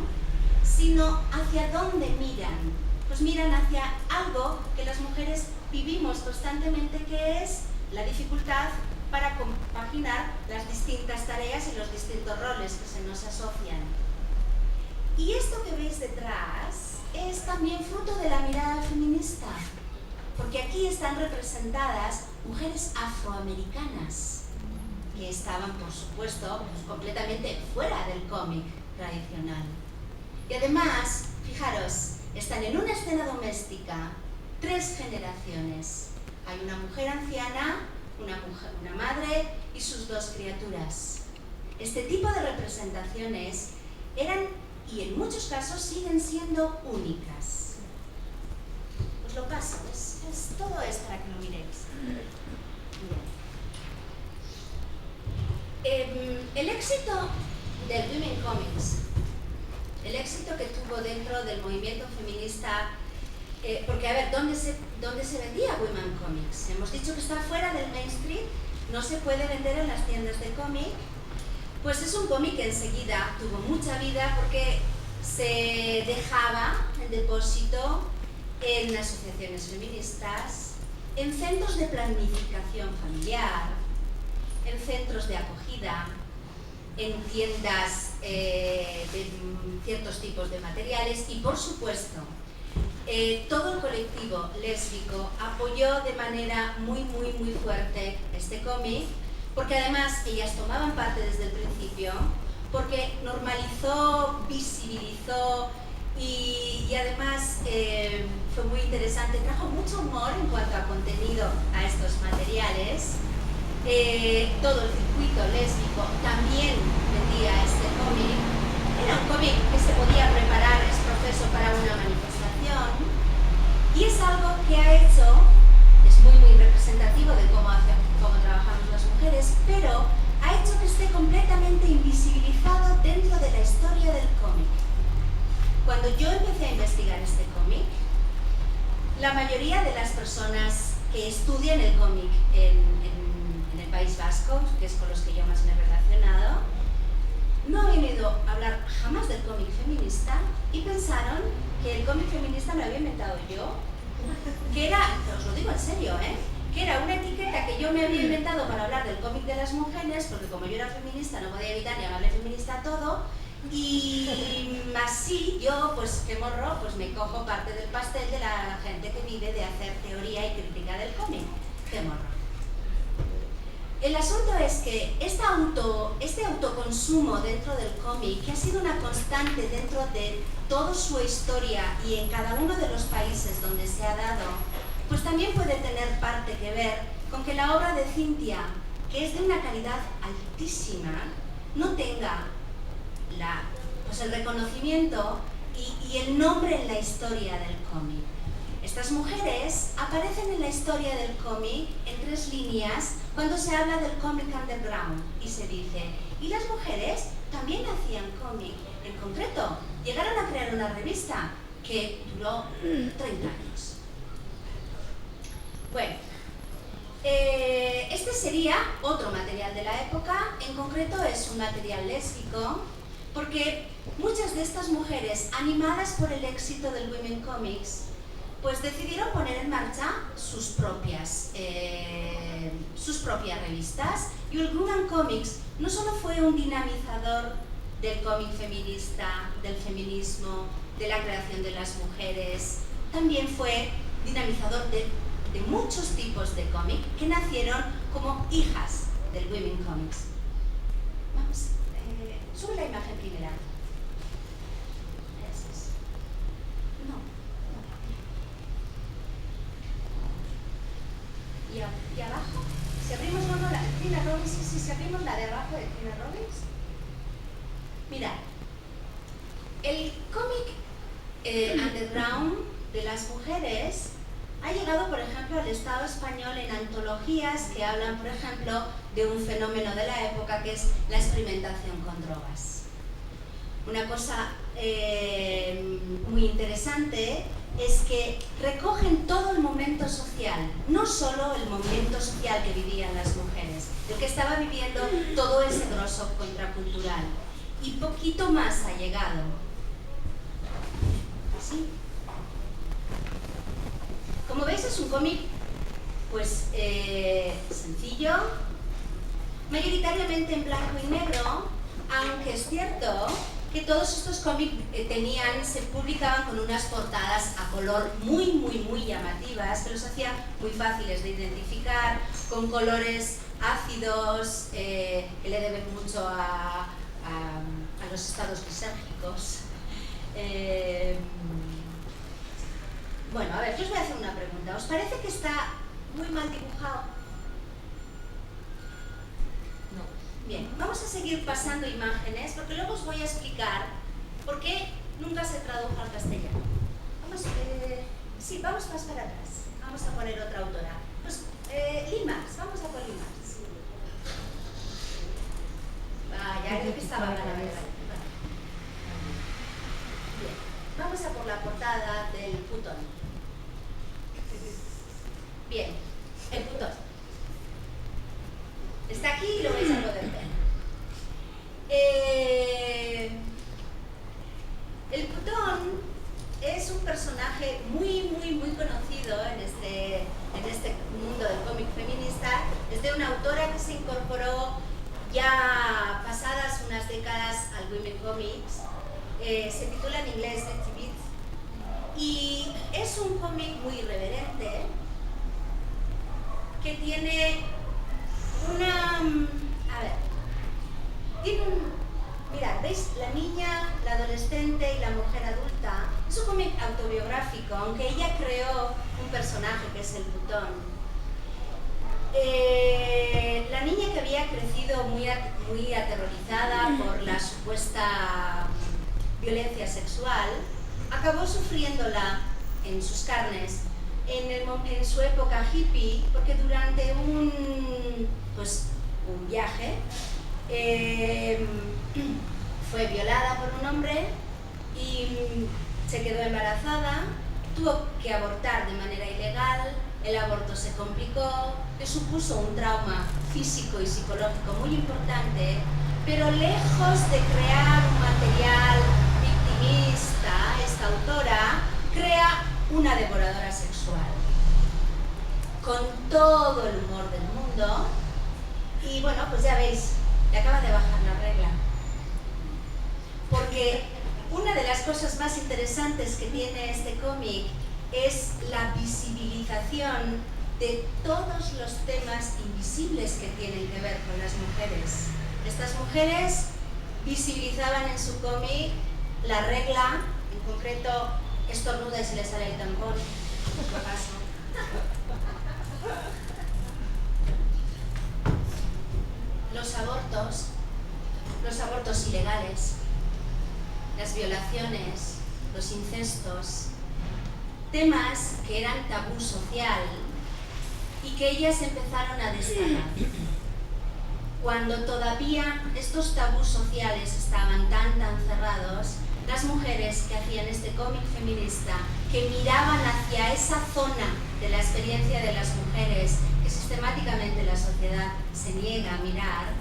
sino hacia dónde miran. Pues miran hacia algo que las mujeres vivimos constantemente, que es la dificultad para compaginar las distintas tareas y los distintos roles que se nos asocian. Y esto que veis detrás es también fruto de la mirada feminista, porque aquí están representadas mujeres afroamericanas que estaban, por supuesto, completamente fuera del cómic tradicional. Y además, fijaros, están en una escena doméstica 3 generaciones. Hay una mujer anciana, una madre y sus 2 criaturas. Este tipo de representaciones eran, y en muchos casos siguen siendo, únicas. Os lo paso, todo es para que lo miréis. El éxito del Women Comics, el éxito que tuvo dentro del movimiento feminista, porque a ver, ¿dónde se vendía Women Comics? Hemos dicho que está fuera del mainstream, no se puede vender en las tiendas de cómic. Pues es un cómic que enseguida tuvo mucha vida porque se dejaba en depósito en asociaciones feministas, en centros de planificación familiar, en centros de acogida, en tiendas de ciertos tipos de materiales y, por supuesto, todo el colectivo lésbico apoyó de manera muy fuerte este cómic, porque además ellas tomaban parte desde el principio, porque normalizó, visibilizó y además fue muy interesante, trajo mucho humor en cuanto a contenido a estos materiales. Todo el circuito lésbico también vendía este cómic. Era un cómic que se podía preparar ex profeso para una manifestación y es algo que ha hecho, es muy representativo de cómo trabajamos las mujeres, pero ha hecho que esté completamente invisibilizado dentro de la historia del cómic. Cuando yo empecé a investigar este cómic, la mayoría de las personas que estudian el cómic en el País Vasco, que es con los que yo más me he relacionado, no habían oído hablar jamás del cómic feminista y pensaron que el cómic feminista lo había inventado yo, que era, os lo digo en serio, que era una etiqueta que yo me había inventado para hablar del cómic de las mujeres, porque como yo era feminista no podía evitar llamarle feminista a todo, y así yo, pues qué morro, pues me cojo parte del pastel de la gente que vive de hacer teoría y crítica del cómic. Qué morro. El asunto es que este autoconsumo dentro del cómic, que ha sido una constante dentro de toda su historia y en cada uno de los países donde se ha dado, pues también puede tener parte que ver con que la obra de Cynthia, que es de una calidad altísima, no tenga el reconocimiento y el nombre en la historia del cómic. Estas mujeres aparecen en la historia del cómic en 3 líneas cuando se habla del cómic underground y se dice, y las mujeres también hacían cómic. En concreto, llegaron a crear una revista que duró 30 años. Bueno, este sería otro material de la época, en concreto es un material lésbico, porque muchas de estas mujeres, animadas por el éxito del Women Comics, pues decidieron poner en marcha sus propias revistas, y el Women Comics no solo fue un dinamizador del cómic feminista, del feminismo, de la creación de las mujeres, también fue dinamizador de muchos tipos de cómic que nacieron como hijas del Women Comics. Vamos, sube la imagen primera. Y abajo, si abrimos la Tina Robbins, si abrimos la de abajo de Tina Robbins, mirad, el cómic underground de las mujeres ha llegado, por ejemplo, al Estado español en antologías que hablan, por ejemplo, de un fenómeno de la época que es la experimentación con drogas. Una cosa muy interesante es que recogen todo el momento social, no solo el momento social que vivían las mujeres, el que estaba viviendo todo ese grosso contracultural, y poquito más ha llegado. ¿Sí? Como veis, es un cómic pues sencillo, mayoritariamente en blanco y negro, aunque es cierto que todos estos cómics se publicaban con unas portadas a color muy llamativas, que los hacía muy fáciles de identificar, con colores ácidos, que le deben mucho a los estados lisérgicos. Bueno, a ver, yo os voy a hacer una pregunta. ¿Os parece que está muy mal dibujado? No. Bien, vamos a seguir pasando imágenes porque luego os voy a explicar por qué nunca se tradujo al castellano. Vamos más para atrás. Vamos a poner otra autora. Pues, Limas, vamos a por Limas. Ya creo que estaba vale. Bien, vamos a por la portada del Putón. Bien, el Putón. Está aquí y lo vais a poder ver. El Putón es un personaje muy conocido en este mundo del cómic feminista. Es de una autora que se incorporó ya pasadas unas décadas al Women Comics. Se titula en inglés Betty Beat y es un cómic muy irreverente que tiene mirad, ¿veis? La niña, la adolescente y la mujer adulta. Es un cómic autobiográfico, aunque ella creó un personaje que es el Putón. La niña, que había crecido muy aterrorizada por la supuesta violencia sexual, acabó sufriéndola en sus carnes en su época hippie, porque durante un viaje fue violada por un hombre y se quedó embarazada, tuvo que abortar de manera ilegal, el aborto se complicó, le supuso un trauma físico y psicológico muy importante, pero lejos de crear un material victimista, esta autora crea una devoradora sexual, con todo el humor del mundo, y bueno, pues ya veis, le acaba de bajar la regla. Porque una de las cosas más interesantes que tiene este cómic es la visibilización de todos los temas invisibles que tienen que ver con las mujeres. Estas mujeres visibilizaban en su cómic la regla, en concreto estornuda y se le sale el tampón, lo paso. Los abortos ilegales, las violaciones, los incestos, temas que eran tabú social y que ellas empezaron a destacar. Cuando todavía estos tabús sociales estaban tan cerrados, las mujeres que hacían este cómic feminista, que miraban hacia esa zona de la experiencia de las mujeres que sistemáticamente la sociedad se niega a mirar,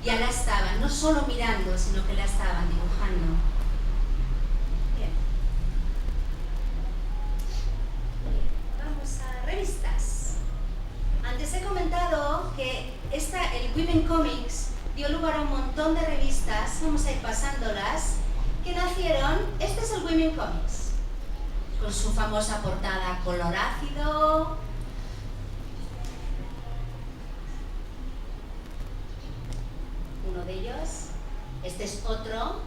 ya la estaban no solo mirando, sino que la estaban dibujando. Bien. Vamos a revistas. Antes he comentado que el Women Comics dio lugar a un montón de revistas, vamos a ir pasándolas, que nacieron. Este es el Women Comics, con su famosa portada color ácido. Uno de ellos. Este es otro.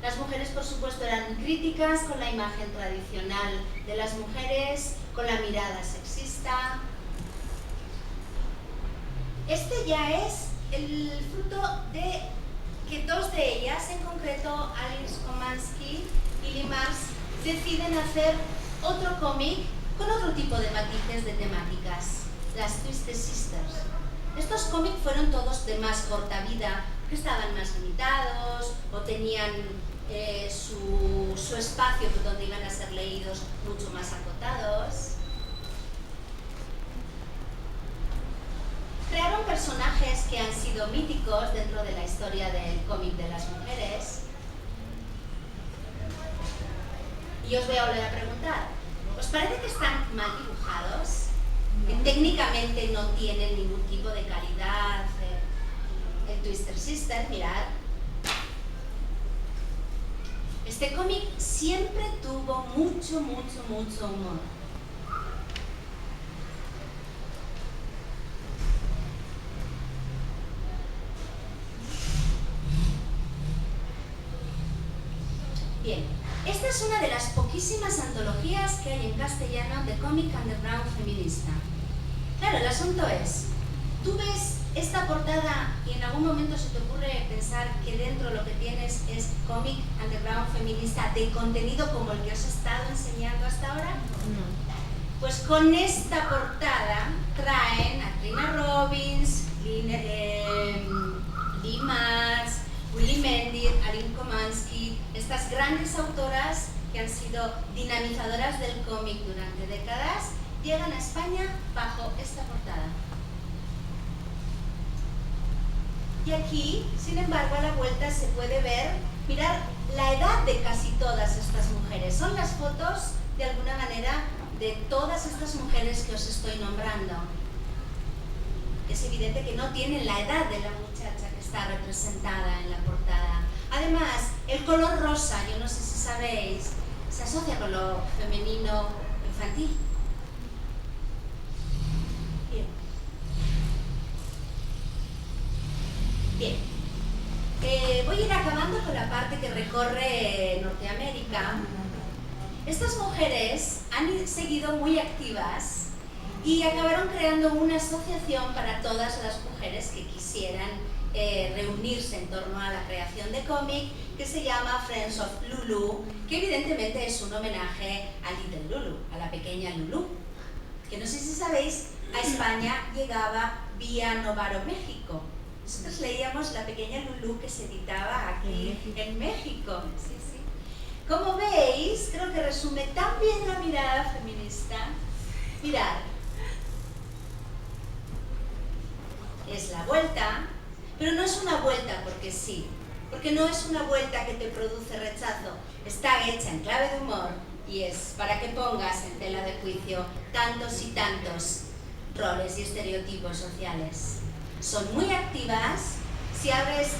Las mujeres, por supuesto, eran críticas con la imagen tradicional de las mujeres, con la mirada sexista. Este ya es el fruto de que dos de ellas, en concreto Alice Komansky y Lee Marrs deciden hacer otro cómic con otro tipo de matices de temáticas, las Twisted Sisters. Estos cómics fueron todos de más corta vida, que estaban más limitados o tenían su espacio donde iban a ser leídos mucho más acotados. Crearon personajes que han sido míticos dentro de la historia del cómic de las mujeres. Y os voy a volver a preguntar, ¿os parece que están mal dibujados? Que técnicamente no tienen ningún tipo de calidad. El Twisted Sister, mirad. Este cómic siempre tuvo mucho humor. Bien, esta es una de las poquísimas antologías que hay en castellano de cómic underground feminista. Claro, el asunto es, tú ves esta portada y en algún momento se te ocurre pensar que dentro lo que tienes es cómic underground feminista de contenido como el que os he estado enseñando hasta ahora. No. Pues con esta portada traen a Trina Robbins, Lee Marrs, Willie Mendir, Aline Komansky, estas grandes autoras que han sido dinamizadoras del cómic durante décadas, llegan a España bajo esta portada. Y aquí, sin embargo, a la vuelta se puede ver, mirad la edad de casi todas estas mujeres. Son las fotos, de alguna manera, de todas estas mujeres que os estoy nombrando. Es evidente que no tienen la edad de la muchacha que está representada en la portada. Además, el color rosa, yo no sé si sabéis, se asocia con lo femenino infantil. Bien, voy a ir acabando con la parte que recorre Norteamérica. Estas mujeres han seguido muy activas y acabaron creando una asociación para todas las mujeres que quisieran reunirse en torno a la creación de cómic, que se llama Friends of Lulu, que evidentemente es un homenaje a Little Lulu, a la pequeña Lulu, que no sé si sabéis, a España llegaba vía Novaro, México. Nosotros leíamos La pequeña Lulu que se editaba aquí en México. Sí, sí. Como veis, creo que resume tan bien la mirada feminista. Mirad, es la vuelta, pero no es una vuelta porque sí, porque no es una vuelta que te produce rechazo, está hecha en clave de humor y es para que pongas en tela de juicio tantos y tantos roles y estereotipos sociales. Son muy activas. Si abres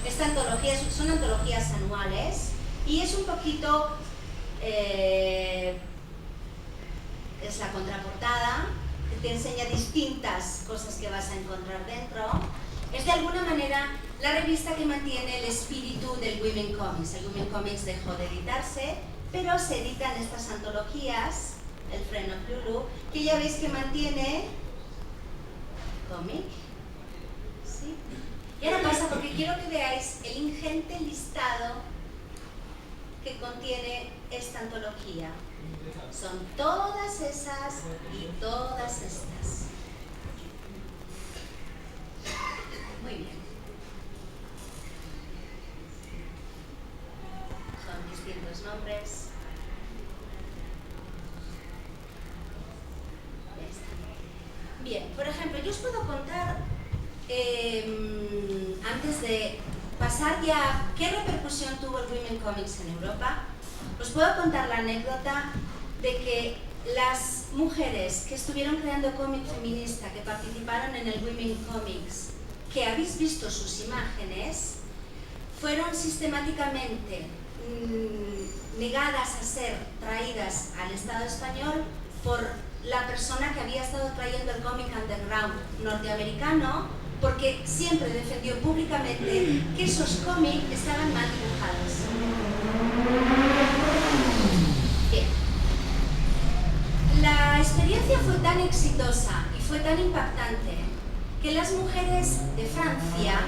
esta antología, son antologías anuales y es un poquito, es la contraportada, que te enseña distintas cosas que vas a encontrar dentro. Es de alguna manera la revista que mantiene el espíritu del Women Comics. El Women Comics dejó de editarse, pero se editan estas antologías, el Friend of Lulu, que ya veis que mantiene cómic. ¿Sí? Y ahora pasa porque quiero que veáis el ingente listado que contiene esta antología. Son todas esas y todas estas. Muy bien. Son distintos nombres. Bien, por ejemplo, yo os puedo contar, antes de pasar ya qué repercusión tuvo el Women Comics en Europa, os puedo contar la anécdota de que las mujeres que estuvieron creando cómic feminista, que participaron en el Women Comics, que habéis visto sus imágenes, fueron sistemáticamente negadas a ser traídas al Estado español por la persona que había estado trayendo el cómic underground norteamericano, porque siempre defendió públicamente que esos cómics estaban mal dibujados. Bien. La experiencia fue tan exitosa y fue tan impactante que las mujeres de Francia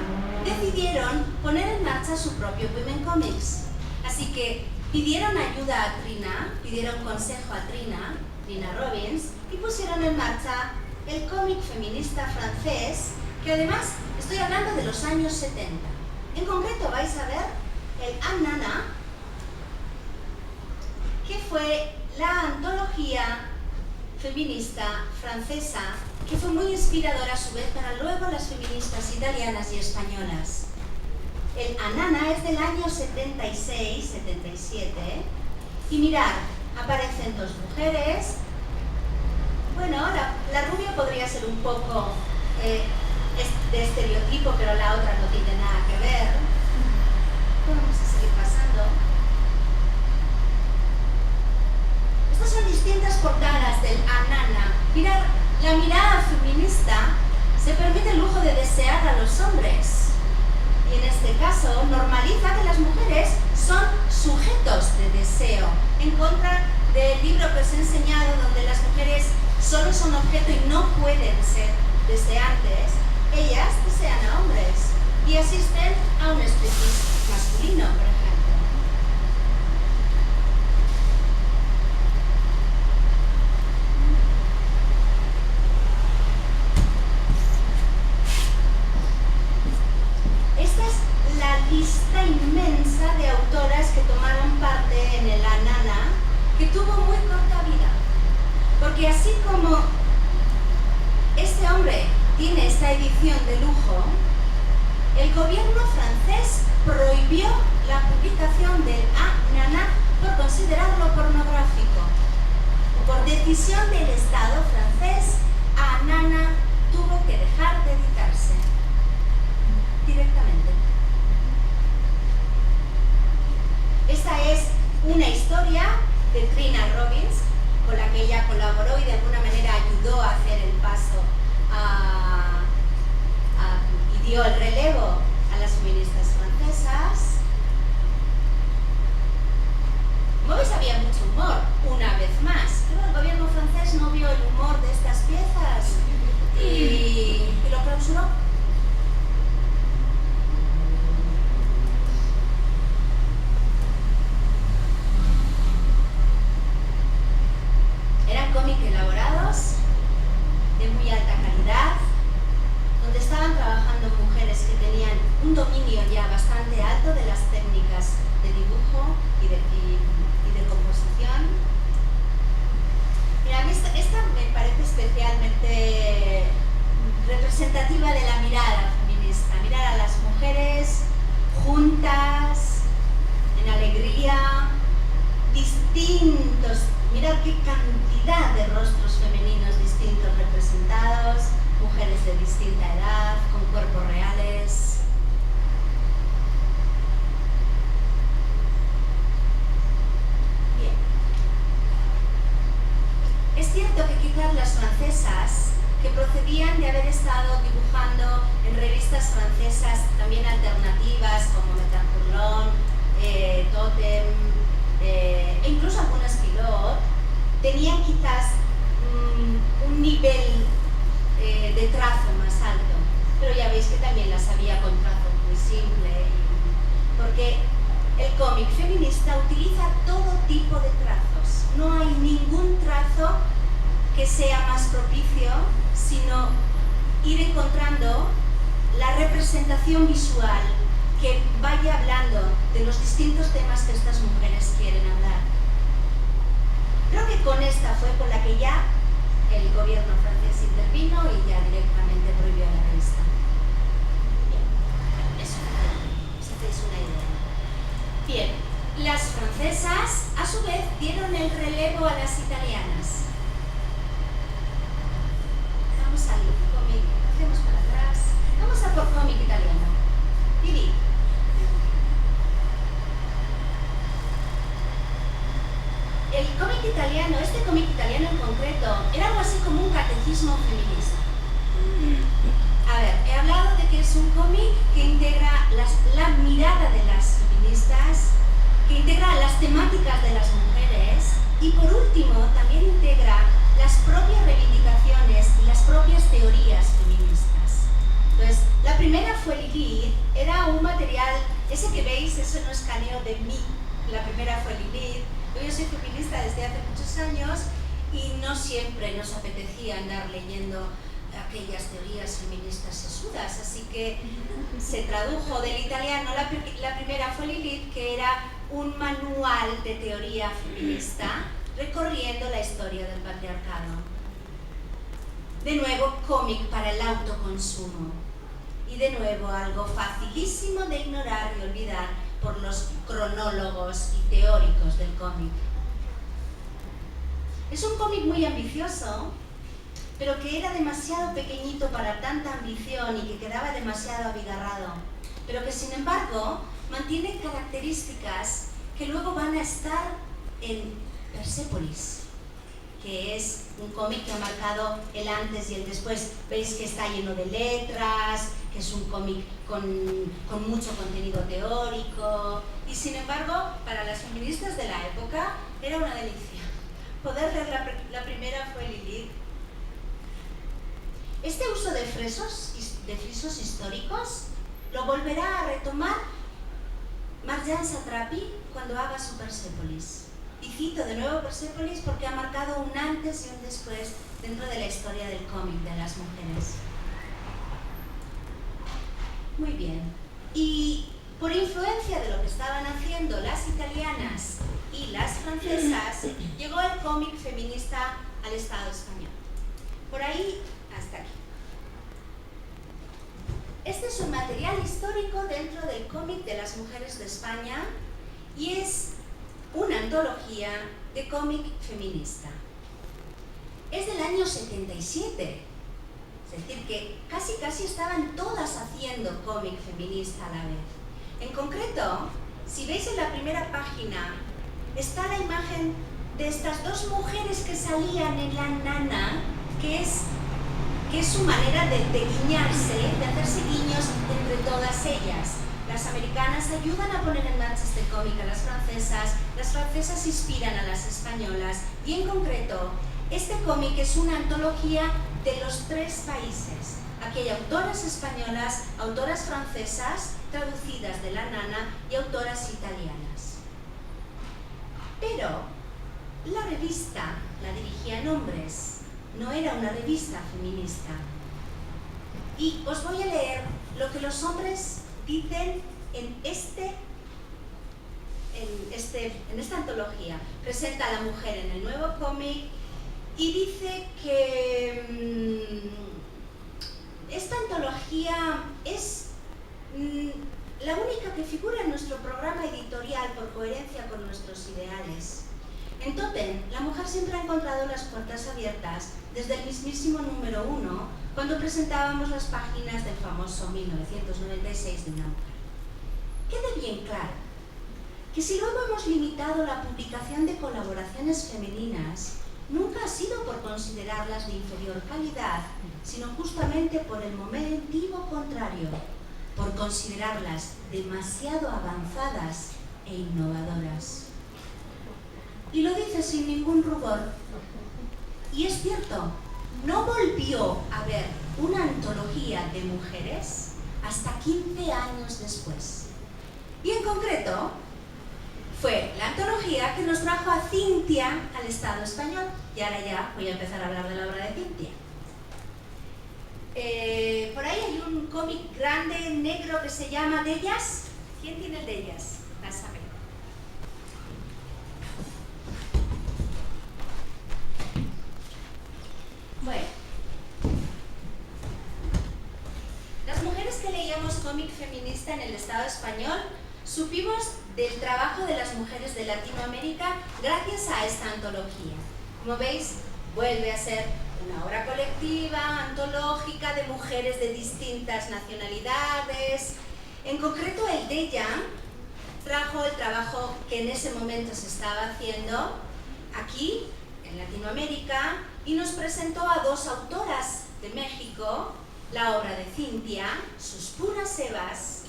decidieron poner en marcha su propio Women Comics. Así que pidieron ayuda a Trina, pidieron consejo a Trina Robbins, y pusieron en marcha el cómic feminista francés, que además estoy hablando de los años 70. En concreto vais a ver el Annana, que fue la antología feminista francesa, que fue muy inspiradora a su vez para luego las feministas italianas y españolas. El Annana es del año 76, 77, y mirad, aparecen dos mujeres. Bueno, la rubia podría ser un poco de estereotipo, pero la otra no tiene nada que ver. Vamos a seguir pasando. Estas son distintas portadas del Annana. Mirad, la mirada feminista se permite el lujo de desear a los hombres. Y en este caso normaliza que las mujeres son sujetos de deseo, en contra del libro que os he enseñado, donde las mujeres solo son objeto y no pueden ser deseantes. Ellas desean a hombres y asisten a un striptease masculino, por ejemplo. Esta es la lista inmensa de autoras que tomaron parte en el Annana, que tuvo muy corta vida. Porque así como este hombre tiene esta edición de lujo, el gobierno francés prohibió la publicación del Annana por considerarlo pornográfico. Por decisión del Estado francés, Annana tuvo que dejar de editarse directamente. Esta es una historia de Trina Robbins, con la que ella colaboró y de alguna manera ayudó a hacer el paso y dio el relevo a las feministas francesas. Como veis, había mucho humor, una vez más, pero el gobierno francés no vio el humor de estas piezas y lo clausuró. Eran cómics elaborados, de muy alta calidad, donde estaban trabajando mujeres que tenían un dominio ya bastante alto de las técnicas de dibujo y de composición. Mira, esta me parece especialmente representativa de la mirada feminista. Mirar a las mujeres juntas, en alegría, distintos. Mirad qué cantidad de rostros femeninos distintos representados, mujeres de distinta edad, con cuerpos reales. Bien. Es cierto que quizás las francesas, que procedían de haber estado dibujando en revistas francesas también alternativas como Metapurlón, Totem, e incluso algunas Pilot, tenían quizás un nivel de trazo más alto, pero ya veis que también las había con trazo muy simple, porque el cómic feminista utiliza todo tipo de trazos. No hay ningún trazo que sea más propicio, sino ir encontrando la representación visual que vaya hablando de los distintos temas que estas mujeres quieren hablar. Creo que con esta fue con la que ya el gobierno francés intervino y ya directamente prohibió la revista. Bien, eso, si hacéis una idea. Bien, las francesas a su vez dieron el relevo a las italianas. Vamos al cómic, hacemos para atrás. Vamos a por cómic italiano. Vivi. El cómic italiano, este cómic italiano en concreto, era algo así como un catecismo feminista. A ver, he hablado de que es un cómic que integra la mirada de las feministas, que integra las temáticas de las mujeres y por último también integra las propias reivindicaciones y las propias teorías feministas. Entonces, la primera fue Lilith, era un material, ese que veis, eso no escaneo de mí, la primera fue Lilith. Yo soy feminista desde hace muchos años y no siempre nos apetecía andar leyendo aquellas teorías feministas sesudas, así que se tradujo del italiano, la primera fue Lilith, que era un manual de teoría feminista recorriendo la historia del patriarcado. De nuevo, cómic para el autoconsumo. Y de nuevo, algo facilísimo de ignorar y olvidar por los cronólogos y teóricos del cómic. Es un cómic muy ambicioso, pero que era demasiado pequeñito para tanta ambición y que quedaba demasiado abigarrado, pero que sin embargo mantiene características que luego van a estar en Persépolis, que es un cómic que ha marcado el antes y el después. Veis que está lleno de letras, que es un cómic con mucho contenido teórico, y sin embargo, para las feministas de la época era una delicia. Poder leer la primera fue Lilith. Este uso de frisos históricos lo volverá a retomar Marjane Satrapi cuando haga su Persépolis. Y cito de nuevo Persépolis porque ha marcado un antes y un después dentro de la historia del cómic de las mujeres. Muy bien. Y por influencia de lo que estaban haciendo las italianas y las francesas, llegó el cómic feminista al Estado español. Por ahí hasta aquí. Este es un material histórico dentro del cómic de las mujeres de España y es una antología de cómic feminista. Es del año 77, es decir, que casi estaban todas haciendo cómic feminista a la vez. En concreto, si veis en la primera página, está la imagen de estas dos mujeres que salían en la nana, que es su manera de guiñarse, de hacerse guiños entre todas ellas. Las americanas ayudan a poner en marcha este cómic a las francesas inspiran a las españolas, y en concreto, este cómic es una antología de los tres países. Aquí hay autoras españolas, autoras francesas, traducidas de la nana, y autoras italianas. Pero la revista la dirigían hombres, no era una revista feminista. Y os voy a leer lo que los hombres dicen en esta antología. Presenta a la mujer en el nuevo cómic y dice que esta antología es la única que figura en nuestro programa editorial por coherencia con nuestros ideales. En Totem, la mujer siempre ha encontrado las puertas abiertas desde el mismísimo número 1, cuando presentábamos las páginas del famoso 1996 de una mujer. Quede bien claro que si luego hemos limitado la publicación de colaboraciones femeninas, nunca ha sido por considerarlas de inferior calidad, sino justamente por el motivo contrario, por considerarlas demasiado avanzadas e innovadoras. Y lo dice sin ningún rubor. Y es cierto, no volvió a haber una antología de mujeres hasta 15 años después. Y en concreto, fue la antología que nos trajo a Cintia al Estado español. Y ahora ya voy a empezar a hablar de la obra de Cintia. Por ahí hay un cómic grande, negro, que se llama Dellas. ¿Quién tiene el Dellas? Pásame. Bueno, las mujeres que leíamos cómic feminista en el Estado español supimos del trabajo de las mujeres de Latinoamérica gracias a esta antología. Como veis, vuelve a ser una obra colectiva, antológica, de mujeres de distintas nacionalidades. En concreto, el Della trajo el trabajo que en ese momento se estaba haciendo aquí, en Latinoamérica, y nos presentó a dos autoras de México, la obra de Cintia, Sus puras Evas,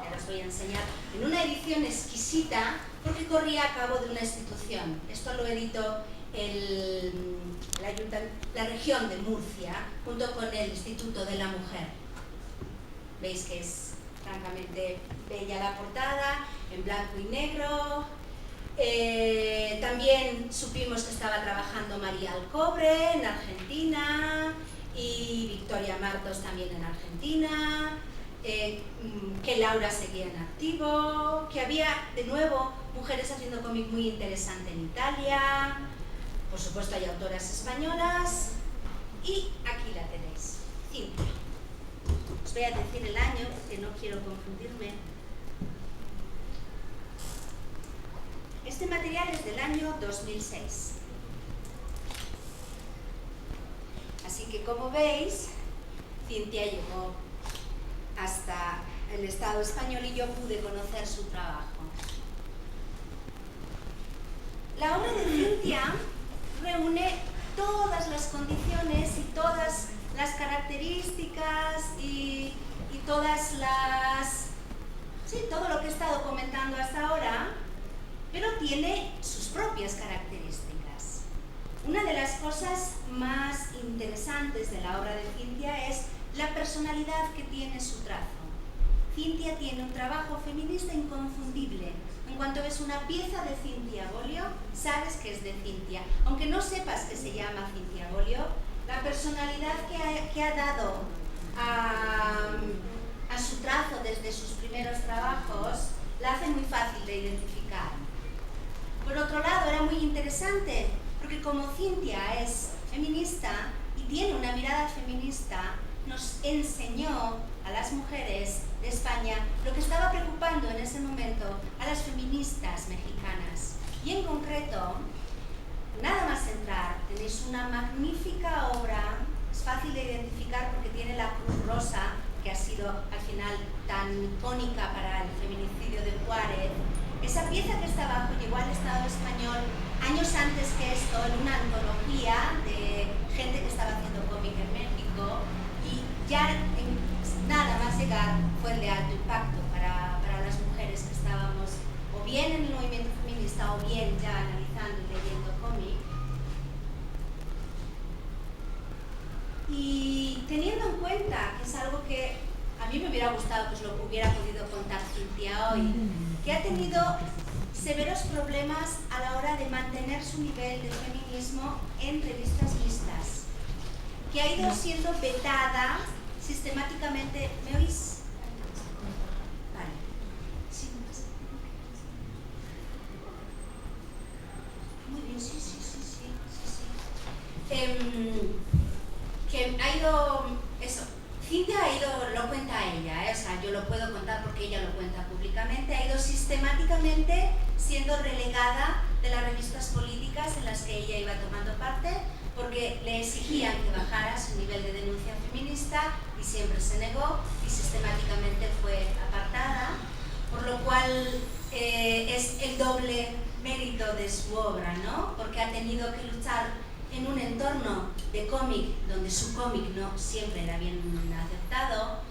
que las voy a enseñar, en una edición exquisita, porque corría a cabo de una institución. Esto lo editó la región de Murcia, junto con el Instituto de la Mujer. Veis que es francamente bella la portada, en blanco y negro, También supimos que estaba trabajando María Alcobre en Argentina y Victoria Martos también en Argentina, que Laura seguía en activo, que había de nuevo mujeres haciendo cómic muy interesante en Italia, por supuesto hay autoras españolas y aquí la tenéis, Cintia. Os voy a decir el año porque no quiero confundirme. Este material es del año 2006. Así que como veis, Cintia llegó hasta el Estado español y yo pude conocer su trabajo. La obra de Cintia reúne todas las condiciones y todas las características y todas las... sí, todo lo que he estado comentando hasta ahora, pero tiene sus propias características. Una de las cosas más interesantes de la obra de Cintia es la personalidad que tiene su trazo. Cintia tiene un trabajo feminista inconfundible. En cuanto ves una pieza de Cintia Bolio, sabes que es de Cintia. Aunque no sepas que se llama Cintia Bolio, la personalidad que ha dado a su trazo desde sus primeros trabajos la hace muy fácil de identificar. Por otro lado, era muy interesante, porque como Cintia es feminista y tiene una mirada feminista, nos enseñó a las mujeres de España lo que estaba preocupando en ese momento a las feministas mexicanas. Y en concreto, nada más entrar, tenéis una magnífica obra, es fácil de identificar porque tiene la Cruz Rosa, que ha sido al final tan icónica para el feminicidio de Juárez. Esa pieza que está abajo llegó al Estado español años antes que esto en una antología de gente que estaba haciendo cómic en México y ya nada más llegar fue de alto impacto para las mujeres que estábamos o bien en el movimiento feminista o bien ya analizando y leyendo cómic. Y teniendo en cuenta que es algo que a mí me hubiera gustado que os lo hubiera podido contar Cintia hoy, que ha tenido severos problemas a la hora de mantener su nivel de feminismo en revistas mixtas, que ha ido siendo vetada sistemáticamente. ¿Me oís? Vale. Sí. Muy bien, sí. Que ha ido, eso, Cintia ha ido, lo cuenta ella, o sea, yo lo puedo contar porque ella lo cuenta públicamente, ha ido sistemáticamente siendo relegada de las revistas políticas en las que ella iba tomando parte porque le exigían que bajara su nivel de denuncia feminista y siempre se negó y sistemáticamente fue apartada, por lo cual es el doble mérito de su obra, ¿no? Porque ha tenido que luchar en un entorno de cómic donde su cómic no siempre era bien aceptado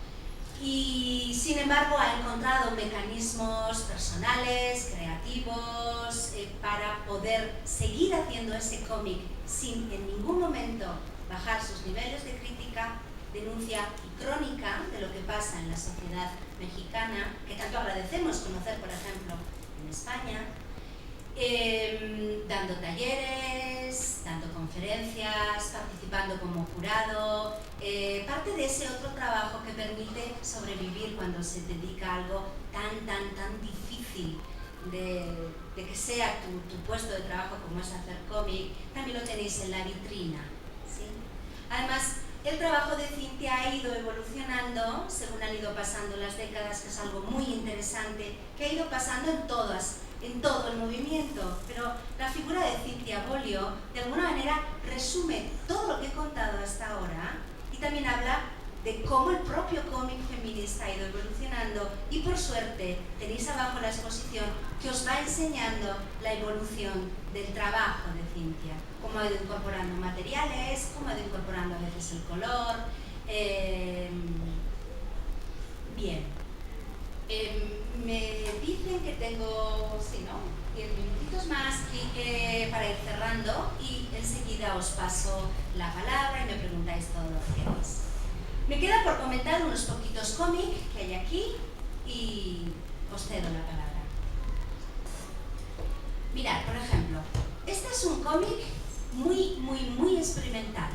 y sin embargo ha encontrado mecanismos personales, creativos para poder seguir haciendo ese cómic sin en ningún momento bajar sus niveles de crítica, denuncia y crónica de lo que pasa en la sociedad mexicana, que tanto agradecemos conocer, por ejemplo, en España. Dando talleres, dando conferencias, participando como jurado, parte de ese otro trabajo que permite sobrevivir cuando se dedica a algo tan difícil de que sea tu puesto de trabajo como es hacer cómic, también lo tenéis en la vitrina, ¿sí? Además, el trabajo de Cintia ha ido evolucionando según han ido pasando las décadas, que es algo muy interesante, que ha ido pasando en todo el movimiento, pero la figura de Cintia Bolio de alguna manera resume todo lo que he contado hasta ahora y también habla de cómo el propio cómic feminista ha ido evolucionando y por suerte tenéis abajo la exposición que os va enseñando la evolución del trabajo de Cintia, cómo ha ido incorporando materiales, cómo ha ido incorporando a veces el color. Bien. Me dicen que tengo, 10 minutitos más para ir cerrando y enseguida os paso la palabra y me preguntáis todo lo que queráis. Me queda por comentar unos poquitos cómics que hay aquí y os cedo la palabra. Mirad, por ejemplo, este es un cómic muy experimental,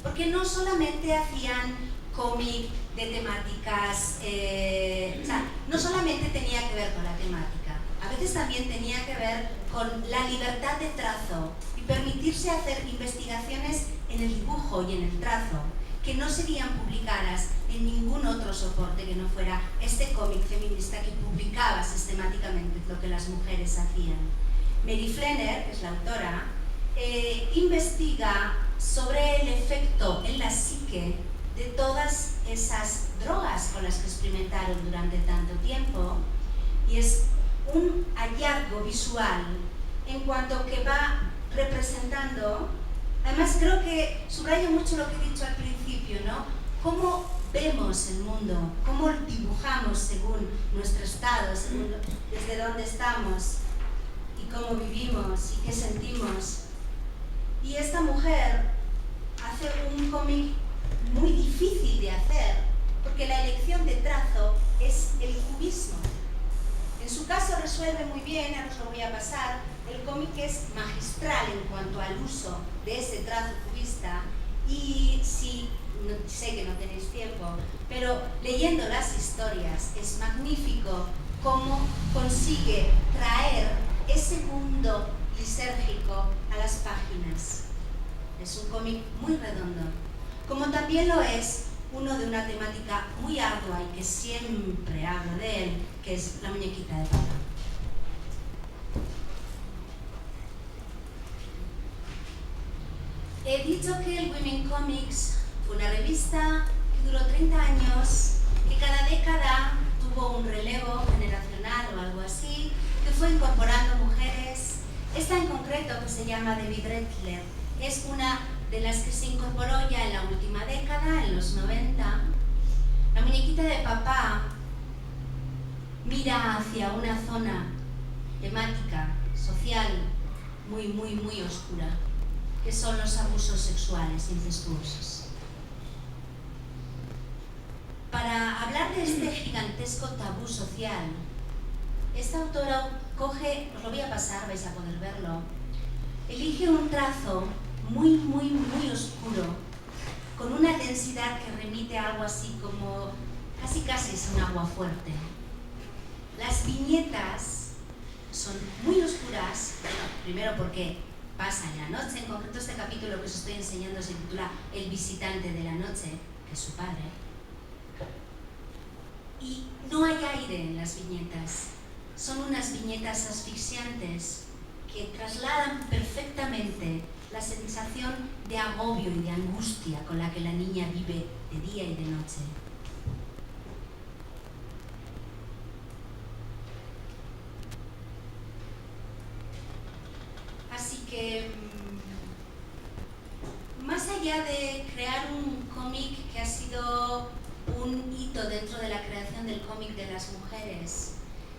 porque no solamente hacían cómic de temáticas, o sea, no solamente tenía que ver con la temática, a veces también tenía que ver con la libertad de trazo y permitirse hacer investigaciones en el dibujo y en el trazo, que no serían publicadas en ningún otro soporte que no fuera este cómic feminista que publicaba sistemáticamente lo que las mujeres hacían. Mary Flanner, que es la autora, investiga sobre el efecto en la psique de todas esas drogas con las que experimentaron durante tanto tiempo, y es un hallazgo visual en cuanto que va representando. Además, creo que subrayo mucho lo que he dicho al principio, ¿no? Cómo vemos el mundo, cómo dibujamos según nuestro estado, según desde dónde estamos y cómo vivimos y qué sentimos. Y esta mujer hace un cómic muy difícil de hacer, porque la elección de trazo es el cubismo. En su caso resuelve muy bien, ahora os lo voy a pasar, el cómic es magistral en cuanto al uso de ese trazo cubista, y si, no, sé que no tenéis tiempo, pero leyendo las historias es magnífico cómo consigue traer ese mundo lisérgico a las páginas. Es un cómic muy redondo, como también lo es uno de una temática muy ardua y que siempre hablo de él, que es La muñequita de papá. He dicho que el Women Comics fue una revista que duró 30 años, que cada década tuvo un relevo generacional o algo así, que fue incorporando mujeres. Esta en concreto, que se llama Debbie Drexler, es una de las que se incorporó ya en la última década, en los 90. La muñequita de papá mira hacia una zona temática, social, muy oscura, que son los abusos sexuales incestuosos. Para hablar de este gigantesco tabú social, esta autora coge, os lo voy a pasar, vais a poder verlo, elige un trazo muy oscuro, con una densidad que remite a algo así como, casi es un agua fuerte. Las viñetas son muy oscuras, bueno, primero porque pasa en la noche, en concreto este capítulo que os estoy enseñando se titula El visitante de la noche, que es su padre. Y no hay aire en las viñetas, son unas viñetas asfixiantes que trasladan perfectamente la sensación de agobio y de angustia con la que la niña vive de día y de noche. Así que, más allá de crear un cómic que ha sido un hito dentro de la creación del cómic de las mujeres,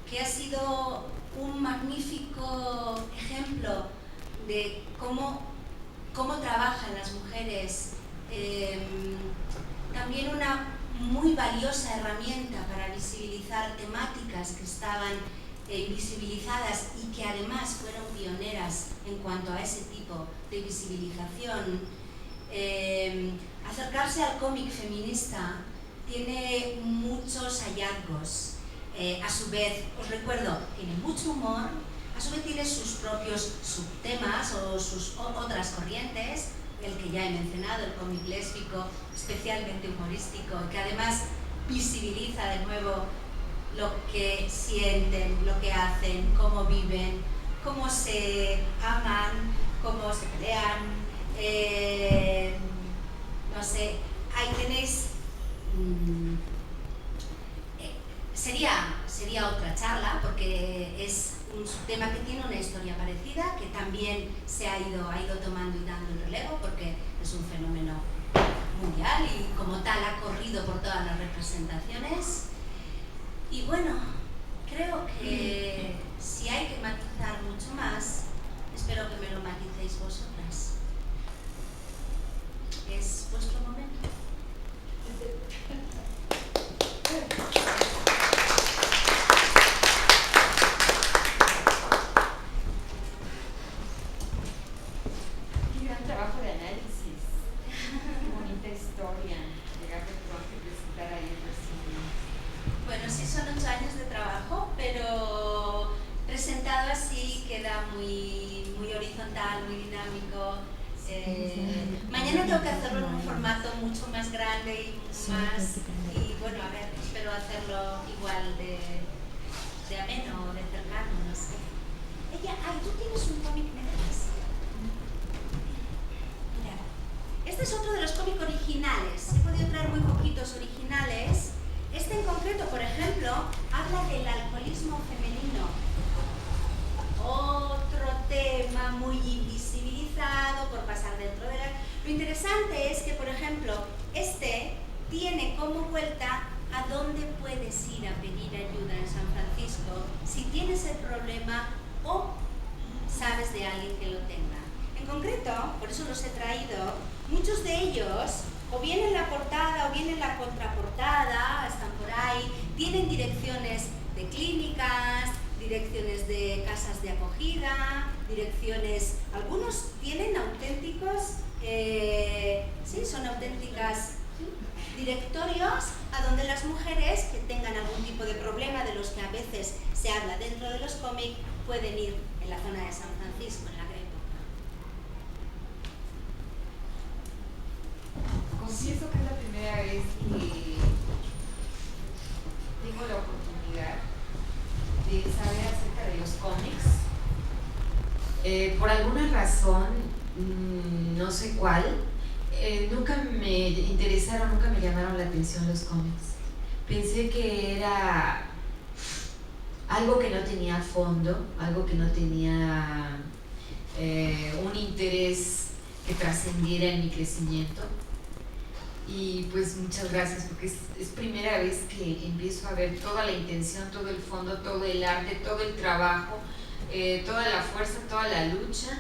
que ha sido un magnífico ejemplo de cómo trabajan las mujeres, también una muy valiosa herramienta para visibilizar temáticas que estaban invisibilizadas y que además fueron pioneras en cuanto a ese tipo de visibilización. Acercarse al cómic feminista tiene muchos hallazgos. A su vez, os recuerdo, tiene mucho humor, a su vez tiene sus propios subtemas o sus otras corrientes, el que ya he mencionado, el cómic lésbico, especialmente humorístico, que además visibiliza de nuevo lo que sienten, lo que hacen, cómo viven, cómo se aman, cómo se pelean, no sé, ahí tenéis... Sería otra charla, porque es un tema que tiene una historia parecida, que también se ha ido tomando y dando el relevo, porque es un fenómeno mundial y como tal ha corrido por todas las representaciones. Y bueno, creo que si hay que matizar mucho más, espero que me lo maticéis vosotras. Es vuestro momento. Mañana tengo que hacerlo en un formato mucho más grande y bueno, a ver, espero hacerlo igual de ameno, de cercano, no sé. Tú tienes un cómic, ¿me dejas? Mira, este es otro de los cómics originales. He podido traer muy poquitos originales. Este en concreto, por ejemplo, habla del alcoholismo femenino. Otro tema muy invisibilizado por pasar dentro de la... Lo interesante es que, por ejemplo, este tiene como vuelta a dónde puedes ir a pedir ayuda en San Francisco si tienes el problema o sabes de alguien que lo tenga. En concreto, por eso los he traído, muchos de ellos, o bien en la portada o bien en la contraportada, están por ahí, tienen direcciones de clínicas, direcciones de casas de acogida, direcciones, algunos tienen auténticos, son auténticas directorios a donde las mujeres que tengan algún tipo de problema de los que a veces se habla dentro de los cómics pueden ir en la zona de San Francisco, en la Gran Época. Confieso que es la primera vez que tengo la oportunidad de saber acerca de los cómics. Por alguna razón, no sé cuál, nunca me interesaron, nunca me llamaron la atención los cómics. Pensé que era algo que no tenía fondo, algo que no tenía un interés que trascendiera en mi crecimiento. Y pues muchas gracias, porque es primera vez que empiezo a ver toda la intención, todo el fondo, todo el arte, todo el trabajo, toda la fuerza, toda la lucha.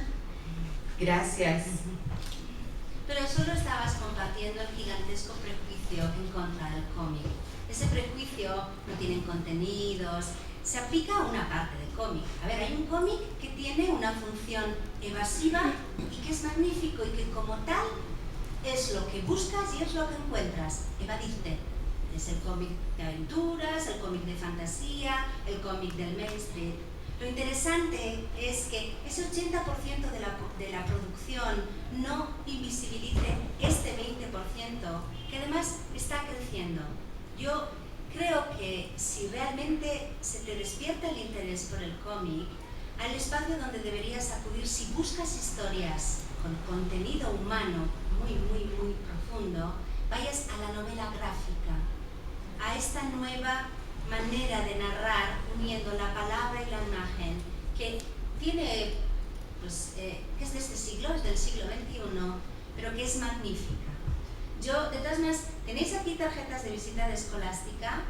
Gracias. Pero solo estabas compartiendo el gigantesco prejuicio en contra del cómic. Ese prejuicio no tiene contenidos, se aplica a una parte del cómic. A ver, hay un cómic que tiene una función evasiva y que es magnífico y que como tal es lo que buscas y es lo que encuentras, evadirte. Es el cómic de aventuras, el cómic de fantasía, el cómic del Main Street. Lo interesante es que ese 80% de la producción no invisibilice este 20%, que además está creciendo. Yo creo que si realmente se te despierta el interés por el cómic, al espacio donde deberías acudir si buscas historias con contenido humano muy, muy, muy profundo, vayas a la novela gráfica, a esta nueva manera de narrar uniendo la palabra y la imagen que tiene, que es de este siglo, es del siglo XXI, pero que es magnífica. Yo, de todas maneras, tenéis aquí tarjetas de visita de Escolástica,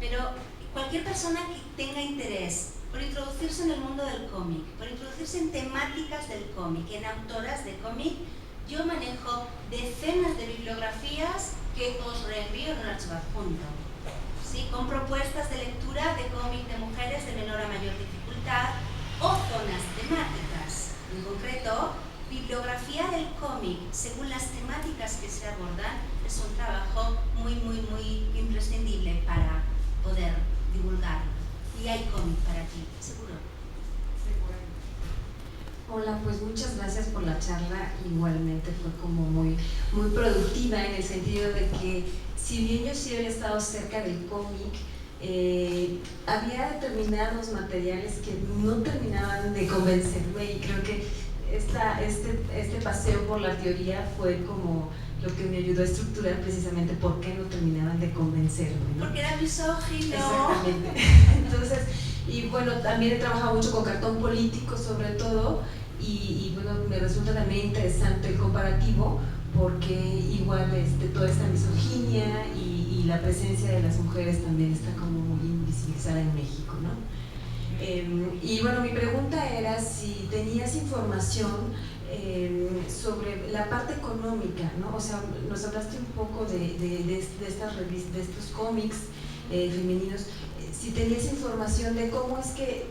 pero cualquier persona que tenga interés por introducirse en el mundo del cómic, por introducirse en temáticas del cómic, en autoras de cómic, yo manejo decenas de bibliografías que os reenvío en un archivo adjunto, ¿sí? Con propuestas de lectura de cómic de mujeres de menor a mayor dificultad o zonas temáticas. En concreto, bibliografía del cómic según las temáticas que se abordan es un trabajo muy, muy, muy imprescindible para poder divulgarlo. Y hay cómic para ti, seguro. Hola, pues muchas gracias por la charla. Igualmente fue como muy productiva en el sentido de que si bien yo sí había estado cerca del cómic, había determinados materiales que no terminaban de convencerme, y creo que este paseo por la teoría fue como lo que me ayudó a estructurar precisamente por qué no terminaban de convencerme, ¿no? Porque era misógino. Exactamente. Entonces, y bueno, también he trabajado mucho con cartón político sobre todo, y bueno, me resulta también interesante el comparativo, porque igual toda esta misoginia y la presencia de las mujeres también está como muy invisibilizada en México, ¿no? Y bueno, mi pregunta era si tenías información sobre la parte económica, ¿no? O sea, nos hablaste un poco de estas revistas, de estos cómics femeninos, si tenías información de cómo es que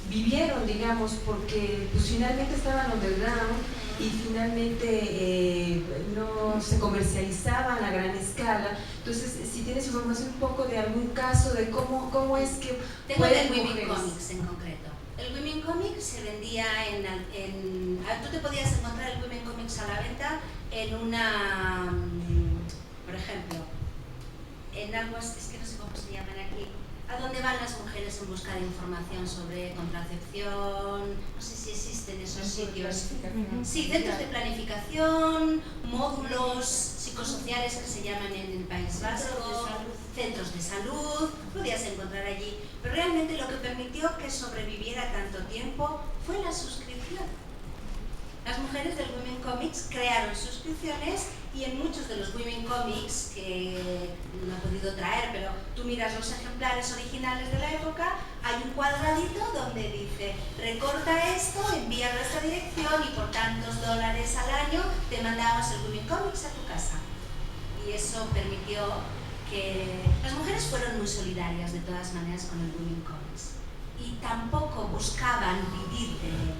vivieron, digamos, porque pues finalmente estaban underground y finalmente no se comercializaban a gran escala. Entonces, si tienes información un poco de algún caso de cómo es que tengo de Women Comics en concreto. El Women Comics se vendía tú te podías encontrar el Women Comics a la venta en una, por ejemplo, en algo, es que no sé cómo se llaman aquí, a dónde van las mujeres en busca de información sobre contracepción, no sé si existen esos sitios. Sí, centros de planificación, módulos psicosociales que se llaman en el País Vasco, centros de salud, podías encontrar allí. Pero realmente lo que permitió que sobreviviera tanto tiempo fue la suscripción. Las mujeres del Women Comics crearon suscripciones y en muchos de los Women Comics, que no he podido traer, pero tú miras los ejemplares originales de la época, hay un cuadradito donde dice recorta esto, envíalo a esta dirección y por tantos dólares al año te mandamos el Women Comics a tu casa. Y eso permitió que las mujeres fueron muy solidarias de todas maneras con el Women Comics y tampoco buscaban vivir de él.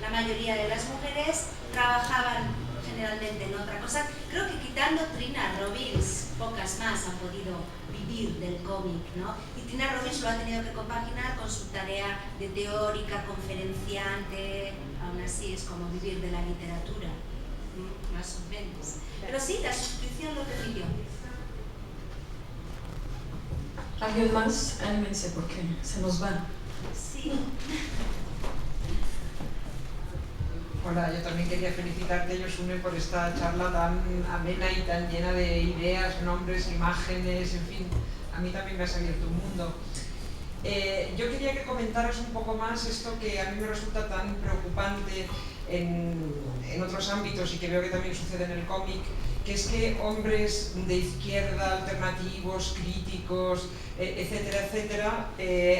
La mayoría de las mujeres trabajaban generalmente en otra cosa. Creo que quitando Trina Robbins, pocas más han podido vivir del cómic, ¿no? Y Trina Robbins lo ha tenido que compaginar con su tarea de teórica, conferenciante, aún así es como vivir de la literatura, más o menos. Pero sí, la suscripción lo permitió. ¿Alguien más? Anímense porque se nos va. Sí. Hola, yo también quería felicitarte, Josune, por esta charla tan amena y tan llena de ideas, nombres, imágenes, en fin, a mí también me has abierto un mundo. Yo quería que comentaras un poco más esto que a mí me resulta tan preocupante en otros ámbitos y que veo que también sucede en el cómic, que es que hombres de izquierda, alternativos, críticos, etcétera, etcétera,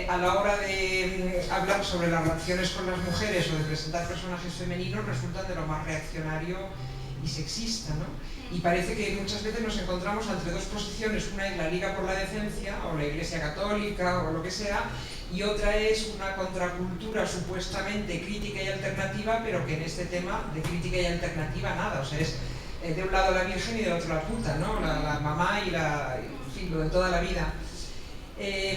a la hora de hablar sobre las relaciones con las mujeres o de presentar personajes femeninos resultan de lo más reaccionario y sexista, ¿no? Y parece que muchas veces nos encontramos entre dos posiciones, una es la Liga por la Decencia o la Iglesia Católica o lo que sea, y otra es una contracultura supuestamente crítica y alternativa, pero que en este tema de crítica y alternativa nada, o sea, es de un lado la Virgen y del otro la puta, ¿no? La mamá y en fin, lo de toda la vida.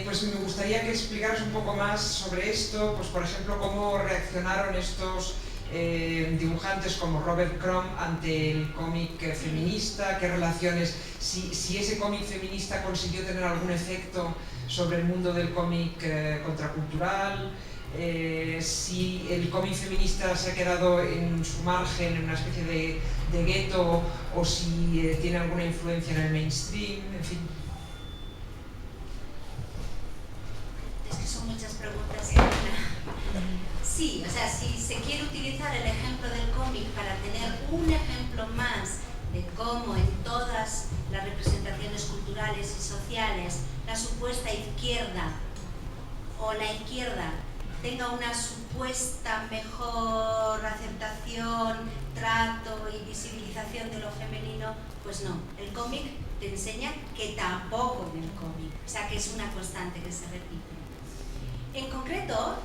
Pues me gustaría que explicaras un poco más sobre esto, pues por ejemplo, cómo reaccionaron estos dibujantes como Robert Crumb ante el cómic feminista, qué relaciones, si ese cómic feminista consiguió tener algún efecto sobre el mundo del cómic contracultural, si el cómic feminista se ha quedado en su margen, en una especie de gueto, o si tiene alguna influencia en el mainstream, en fin. Es que son muchas preguntas en una. Sí, o sea, si se quiere utilizar el ejemplo del cómic para tener un ejemplo más de cómo en todas las representaciones culturales y sociales la supuesta izquierda o la izquierda tenga una supuesta mejor aceptación, trato y visibilización de lo femenino, pues no. El cómic te enseña que tampoco en el cómic, o sea que es una constante que se repite. En concreto,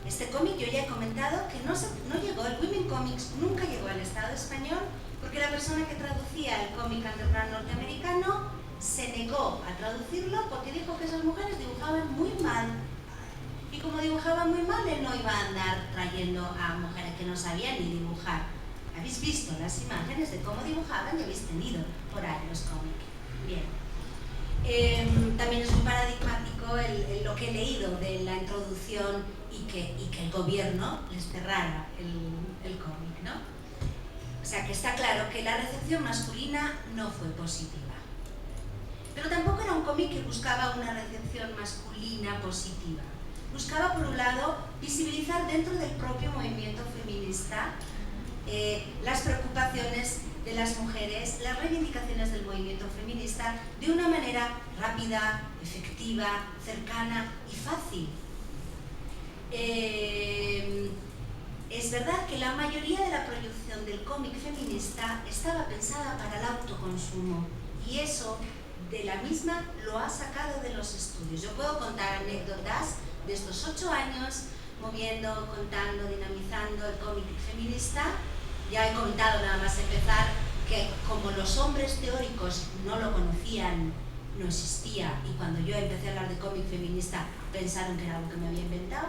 este cómic yo ya he comentado que no llegó, el Women Comics nunca llegó al Estado español porque la persona que traducía el cómic underground norteamericano se negó a traducirlo porque dijo que esas mujeres dibujaban muy mal. Y como dibujaban muy mal, él no iba a andar trayendo a mujeres que no sabían ni dibujar. Habéis visto las imágenes de cómo dibujaban y habéis tenido por ahí los cómics. Bien. También es muy paradigmático lo que he leído de la introducción y que el gobierno les cerrara el cómic, ¿no? O sea que está claro que la recepción masculina no fue positiva. Pero tampoco era un cómic que buscaba una recepción masculina positiva. Buscaba, por un lado, visibilizar dentro del propio movimiento feminista las preocupaciones de las mujeres, las reivindicaciones del movimiento feminista de una manera rápida, efectiva, cercana y fácil. Es verdad que la mayoría de la producción del cómic feminista estaba pensada para el autoconsumo y eso de la misma lo ha sacado de los estudios. Yo puedo contar anécdotas de estos 8 años moviendo, contando, dinamizando el cómic feminista. Ya he comentado nada más empezar que como los hombres teóricos no lo conocían no existía, y cuando yo empecé a hablar de cómic feminista pensaron que era algo que me había inventado,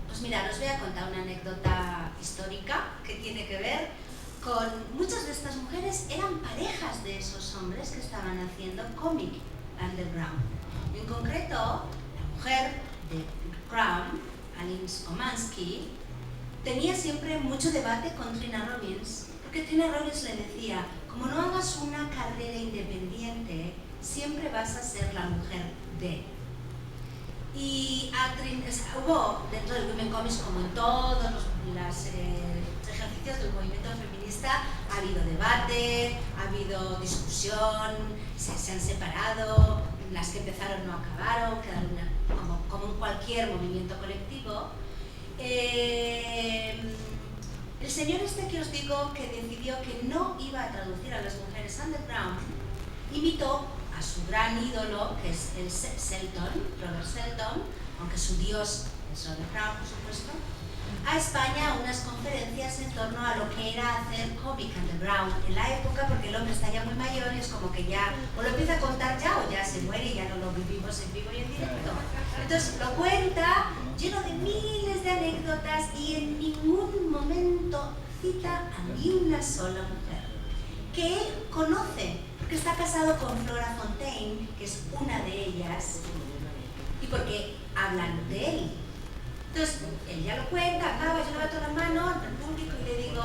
pues mira, os voy a contar una anécdota histórica que tiene que ver con muchas de estas mujeres eran parejas de esos hombres que estaban haciendo cómic underground. En concreto, la mujer de Crown, Aline Skomansky, tenía siempre mucho debate con Trina Robbins, porque Trina Robbins le decía, como no hagas una carrera independiente, siempre vas a ser la mujer de. Y hubo dentro del Women Comics, como en todos los ejercicios del movimiento feminista, ha habido debate, ha habido discusión, se han separado, las que empezaron no acabaron, quedaron como en cualquier movimiento colectivo. El señor este que os digo que decidió que no iba a traducir a las mujeres underground, invitó a su gran ídolo, que es el Robert Selton, aunque su dios es Robert Crown, por supuesto, a España a unas conferencias en torno a lo que era hacer cómic underground en la época, porque el hombre está ya muy mayor y es como que ya o lo empieza a contar ya o ya se muere y ya no lo vivimos en vivo y en directo. Entonces lo cuenta lleno de miles de anécdotas y en ningún momento cita a ni una sola mujer que él conoce, porque está casado con Flora Fontaine, que es una de ellas, y porque hablan de él. Entonces, él ya lo cuenta, acaba, yo levanto la mano al público y le digo,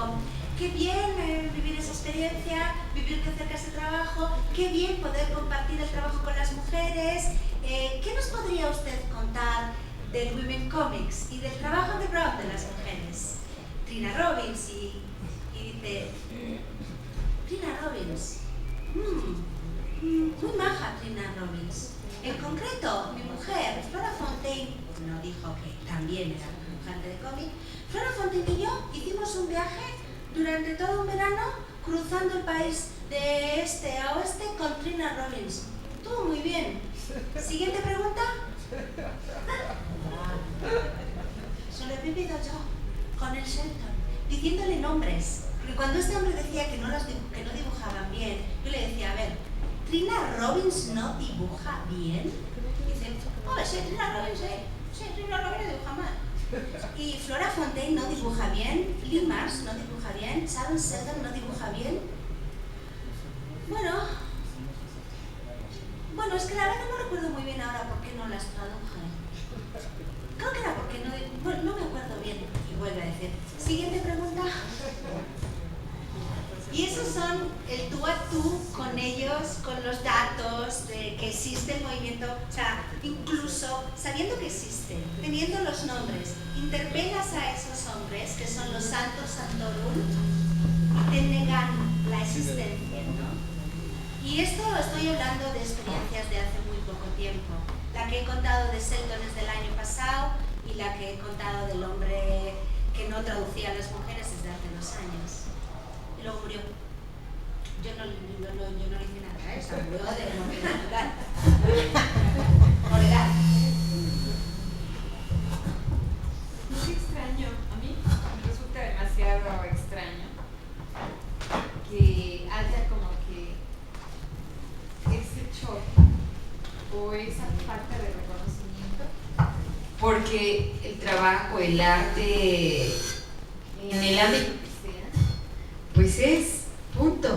qué bien vivir esa experiencia, vivir de cerca ese trabajo, qué bien poder compartir el trabajo con las mujeres. ¿Qué nos podría usted contar del Women Comics y del trabajo underground de las mujeres? Trina Robbins, y dice, Trina Robbins, muy maja Trina Robbins. En concreto, mi mujer, Flora Fontaine, no dijo que también era dibujante de cómic, Flora Fontaine y yo hicimos un viaje durante todo un verano cruzando el país de este a oeste con Trina Robbins. Estuvo muy bien. Siguiente pregunta. Se lo he vivido yo con el Shelton, diciéndole nombres. Porque cuando este hombre decía que no dibujaban bien, yo le decía, a ver, ¿Trina Robbins no dibuja bien? Y dice, oh, sí, Trina Robbins, sí, Trina Robbins dibuja mal. Y Flora Fontaine no dibuja bien, Lee Marsh no dibuja bien, Sharon Selden no dibuja bien. Bueno, es que la verdad no recuerdo muy bien ahora por qué no las traduje. Creo que era porque no me acuerdo bien. Y vuelve a decir, siguiente pregunta. Y esos son el tú a tú con ellos, con los datos de que existe el movimiento, o sea, incluso sabiendo que existe, teniendo los nombres, interpelas a esos hombres que son los santos santorum y te negan la existencia, ¿no? Y esto estoy hablando de experiencias de hace muy poco tiempo. La que he contado de Selton es del año pasado y la que he contado del hombre que no traducía a las mujeres es de hace 2 años. Y luego murió. Yo no le hice nada, ¿eh? O sea, murió de morir. Morirá. Muy extraño, a mí me resulta demasiado extraño que haya como que ese choque o esa falta de reconocimiento, porque el trabajo, el arte en el ámbito que sea, pues es punto.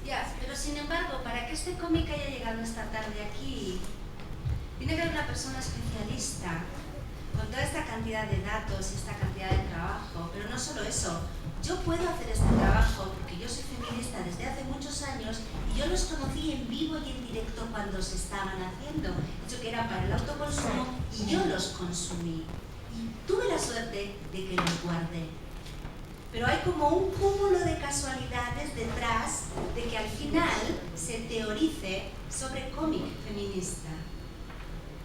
Ya, pero sin embargo, para que este cómic haya llegado esta tarde aquí, tiene que haber una persona especialista con toda esta cantidad de datos y esta cantidad de trabajo. Pero no solo eso, yo puedo hacer este trabajo porque yo soy feminista desde hace muchos años y yo los conocí en vivo y en directo cuando se estaban haciendo. De hecho, que era para el autoconsumo y yo los consumí. Y tuve la suerte de que los guardé. Pero hay como un cúmulo de casualidades detrás de que al final se teorice sobre cómic feminista.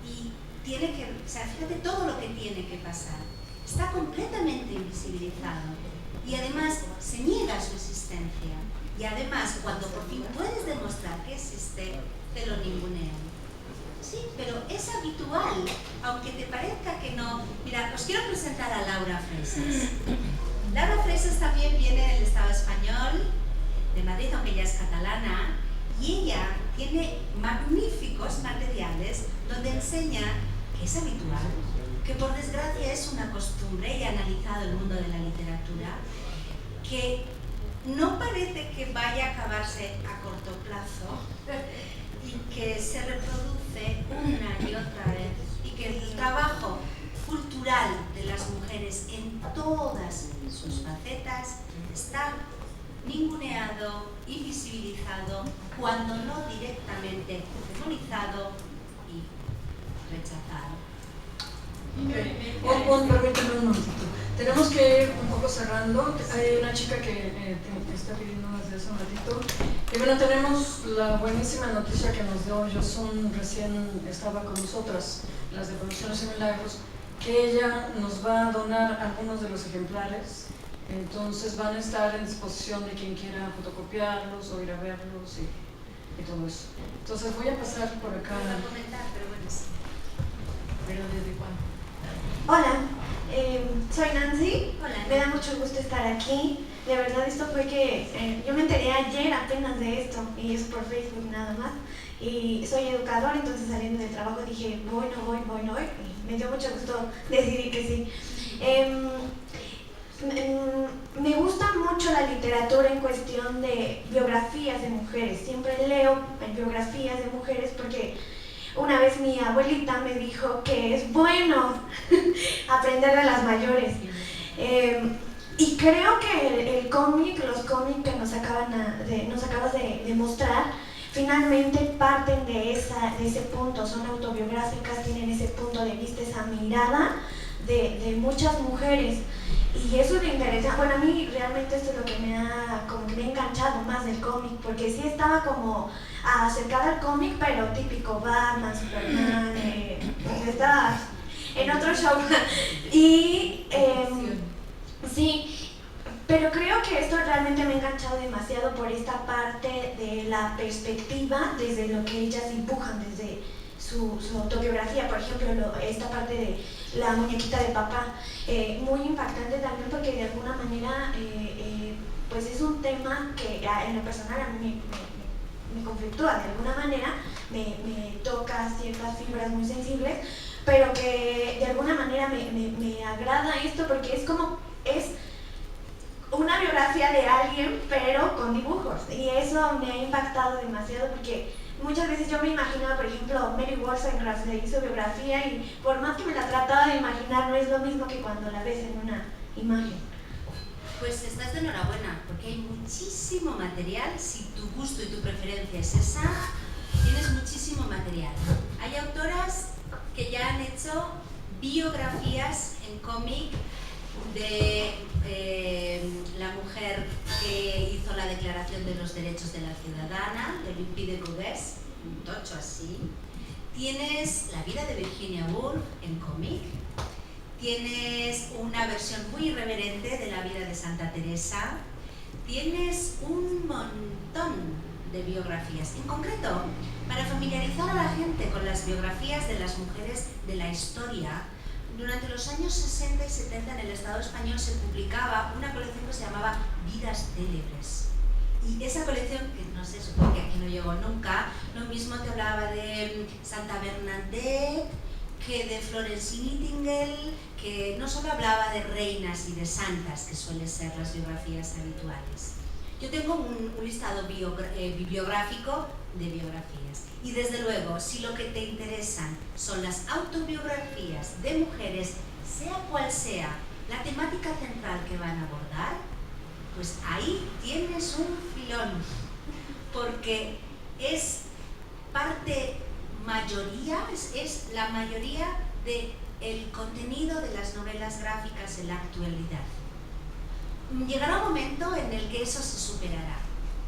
Y tiene que, o sea, fíjate todo lo que tiene que pasar. Está completamente invisibilizado. Y además se niega su existencia. Y además, cuando por fin puedes demostrar que existe, te lo ningunean. Sí, pero es habitual, aunque te parezca que no. Mira, os quiero presentar a Laura Fresas. Laura Freixas también viene del Estado español, de Madrid, aunque ella es catalana, y ella tiene magníficos materiales donde enseña que es habitual, que por desgracia es una costumbre, y ha analizado el mundo de la literatura, que no parece que vaya a acabarse a corto plazo y que se reproduce una y otra vez, y que el trabajo cultural de las mujeres en todas sus facetas está ninguneado, invisibilizado, cuando no directamente demonizado y rechazado. Permíteme un momentito. Tenemos que ir un poco cerrando. Hay una chica que está pidiendo desde hace un ratito. Y bueno, tenemos la buenísima noticia que nos dio Yosun, recién estaba con nosotras, las de Producciones y Milagros, que ella nos va a donar algunos de los ejemplares. Entonces van a estar en disposición de quien quiera fotocopiarlos o ir a verlos y todo eso. Entonces voy a pasar por acá. No voy a comentar, pero bueno, sí. Pero desde cuándo. Hola, soy Nancy. Hola. Me da mucho gusto estar aquí. De verdad, esto fue que yo me enteré ayer apenas de esto, y es por Facebook nada más. Y soy educadora, entonces saliendo del trabajo dije, voy. Y me dio mucho gusto decidir que sí. Me gusta mucho la literatura en cuestión de biografías de mujeres. Siempre leo biografías de mujeres porque una vez mi abuelita me dijo que es bueno aprender de las mayores. Y creo que el cómic, los cómics que nos acabas de mostrar, finalmente parten de ese punto, son autobiográficas, tienen ese punto de vista, esa mirada de muchas mujeres. Y eso me interesa, bueno, a mí realmente esto es lo que me ha enganchado más del cómic, porque sí estaba como acercada al cómic, pero típico Batman, Superman, estaba en otro show. Y sí, pero creo que esto realmente me ha enganchado demasiado por esta parte de la perspectiva, desde lo que ellas dibujan, desde su autobiografía, por ejemplo, esta parte de la muñequita de papá, muy impactante también porque de alguna manera pues es un tema que en lo personal a mí me conflictúa, de alguna manera me toca ciertas fibras muy sensibles, pero que de alguna manera me agrada esto porque es una biografía de alguien pero con dibujos, y eso me ha impactado demasiado porque muchas veces yo me imaginaba, por ejemplo, Mary Wollstonecraft le hizo biografía y por más que me la trataba de imaginar, no es lo mismo que cuando la ves en una imagen. Pues estás de enhorabuena, porque hay muchísimo material. Si tu gusto y tu preferencia es esa, tienes muchísimo material. Hay autoras que ya han hecho biografías en cómic de la mujer que hizo la Declaración de los Derechos de la Ciudadana, de Olympe de Gouges, un tocho así. Tienes La vida de Virginia Woolf en cómic. Tienes una versión muy irreverente de la vida de Santa Teresa. Tienes un montón de biografías. En concreto, para familiarizar a la gente con las biografías de las mujeres de la historia, durante los años 60 y 70 en el Estado español se publicaba una colección que se llamaba Vidas Célebres. Y esa colección, que no sé, supongo que aquí no llegó nunca, lo mismo te hablaba de Santa Bernadette, que de Florence Nightingale, que no solo hablaba de reinas y de santas, que suelen ser las biografías habituales. Yo tengo un listado bibliográfico de biografías. Y desde luego, si lo que te interesan son las autobiografías de mujeres, sea cual sea la temática central que van a abordar, pues ahí tienes un filón, porque es parte mayoría, es la mayoría del contenido de las novelas gráficas en la actualidad. Llegará un momento en el que eso se superará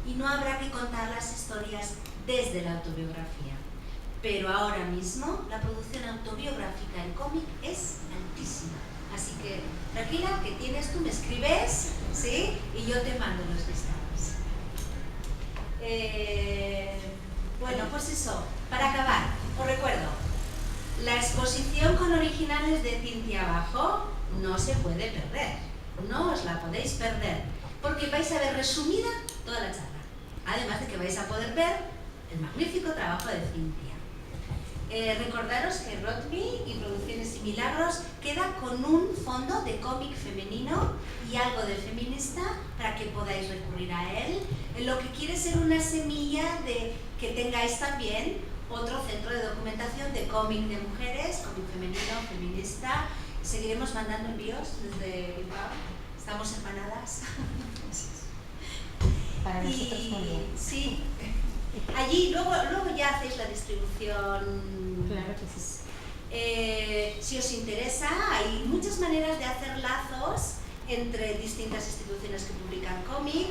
y no habrá que contar las historias desde la autobiografía. Pero ahora mismo la producción autobiográfica en cómic es altísima. Así que tranquila, que tienes tú, me escribes, ¿sí? Y yo te mando los listados. Bueno, pues eso, para acabar, os recuerdo, la exposición con originales de Cintia Bajo no se puede perder. No os la podéis perder, porque vais a ver resumida toda la charla. Además de que vais a poder ver el magnífico trabajo de Cintia. Recordaros que Rotmi y Producciones y Milagros queda con un fondo de cómic femenino y algo de feminista para que podáis recurrir a él, en lo que quiere ser una semilla de que tengáis también otro centro de documentación de cómic de mujeres, cómic femenino, feminista. Seguiremos mandando envíos desde Bilbao, estamos hermanadas. Para nosotros también. Sí, allí luego ya hacéis la distribución. Claro que sí. Si os interesa, hay muchas maneras de hacer lazos entre distintas instituciones que publican cómic,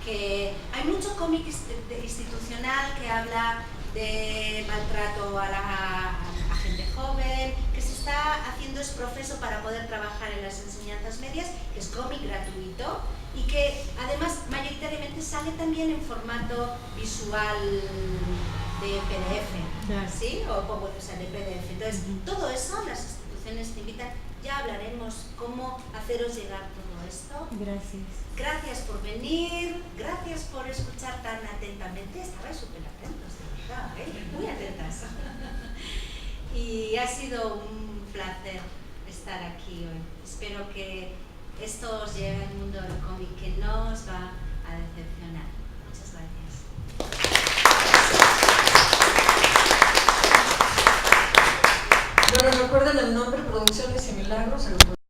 que hay mucho cómic institucional que habla de maltrato a la gente joven, que se está haciendo es profeso para poder trabajar en las enseñanzas medias, que es cómic gratuito y que además mayoritariamente sale también en formato visual de PDF, ¿sí? O sea, de PDF. Entonces, todo eso las instituciones te invitan. Ya hablaremos cómo haceros llegar todo esto. Gracias. Gracias por venir, gracias por escuchar tan atentamente. Estabais súper atentos, de verdad, muy atentas. Y ha sido un placer estar aquí hoy. Espero que esto os lleve al mundo del cómic, que no os va a decepcionar. Muchas gracias. Bueno, recuerden el nombre, Producciones y Milagros, se los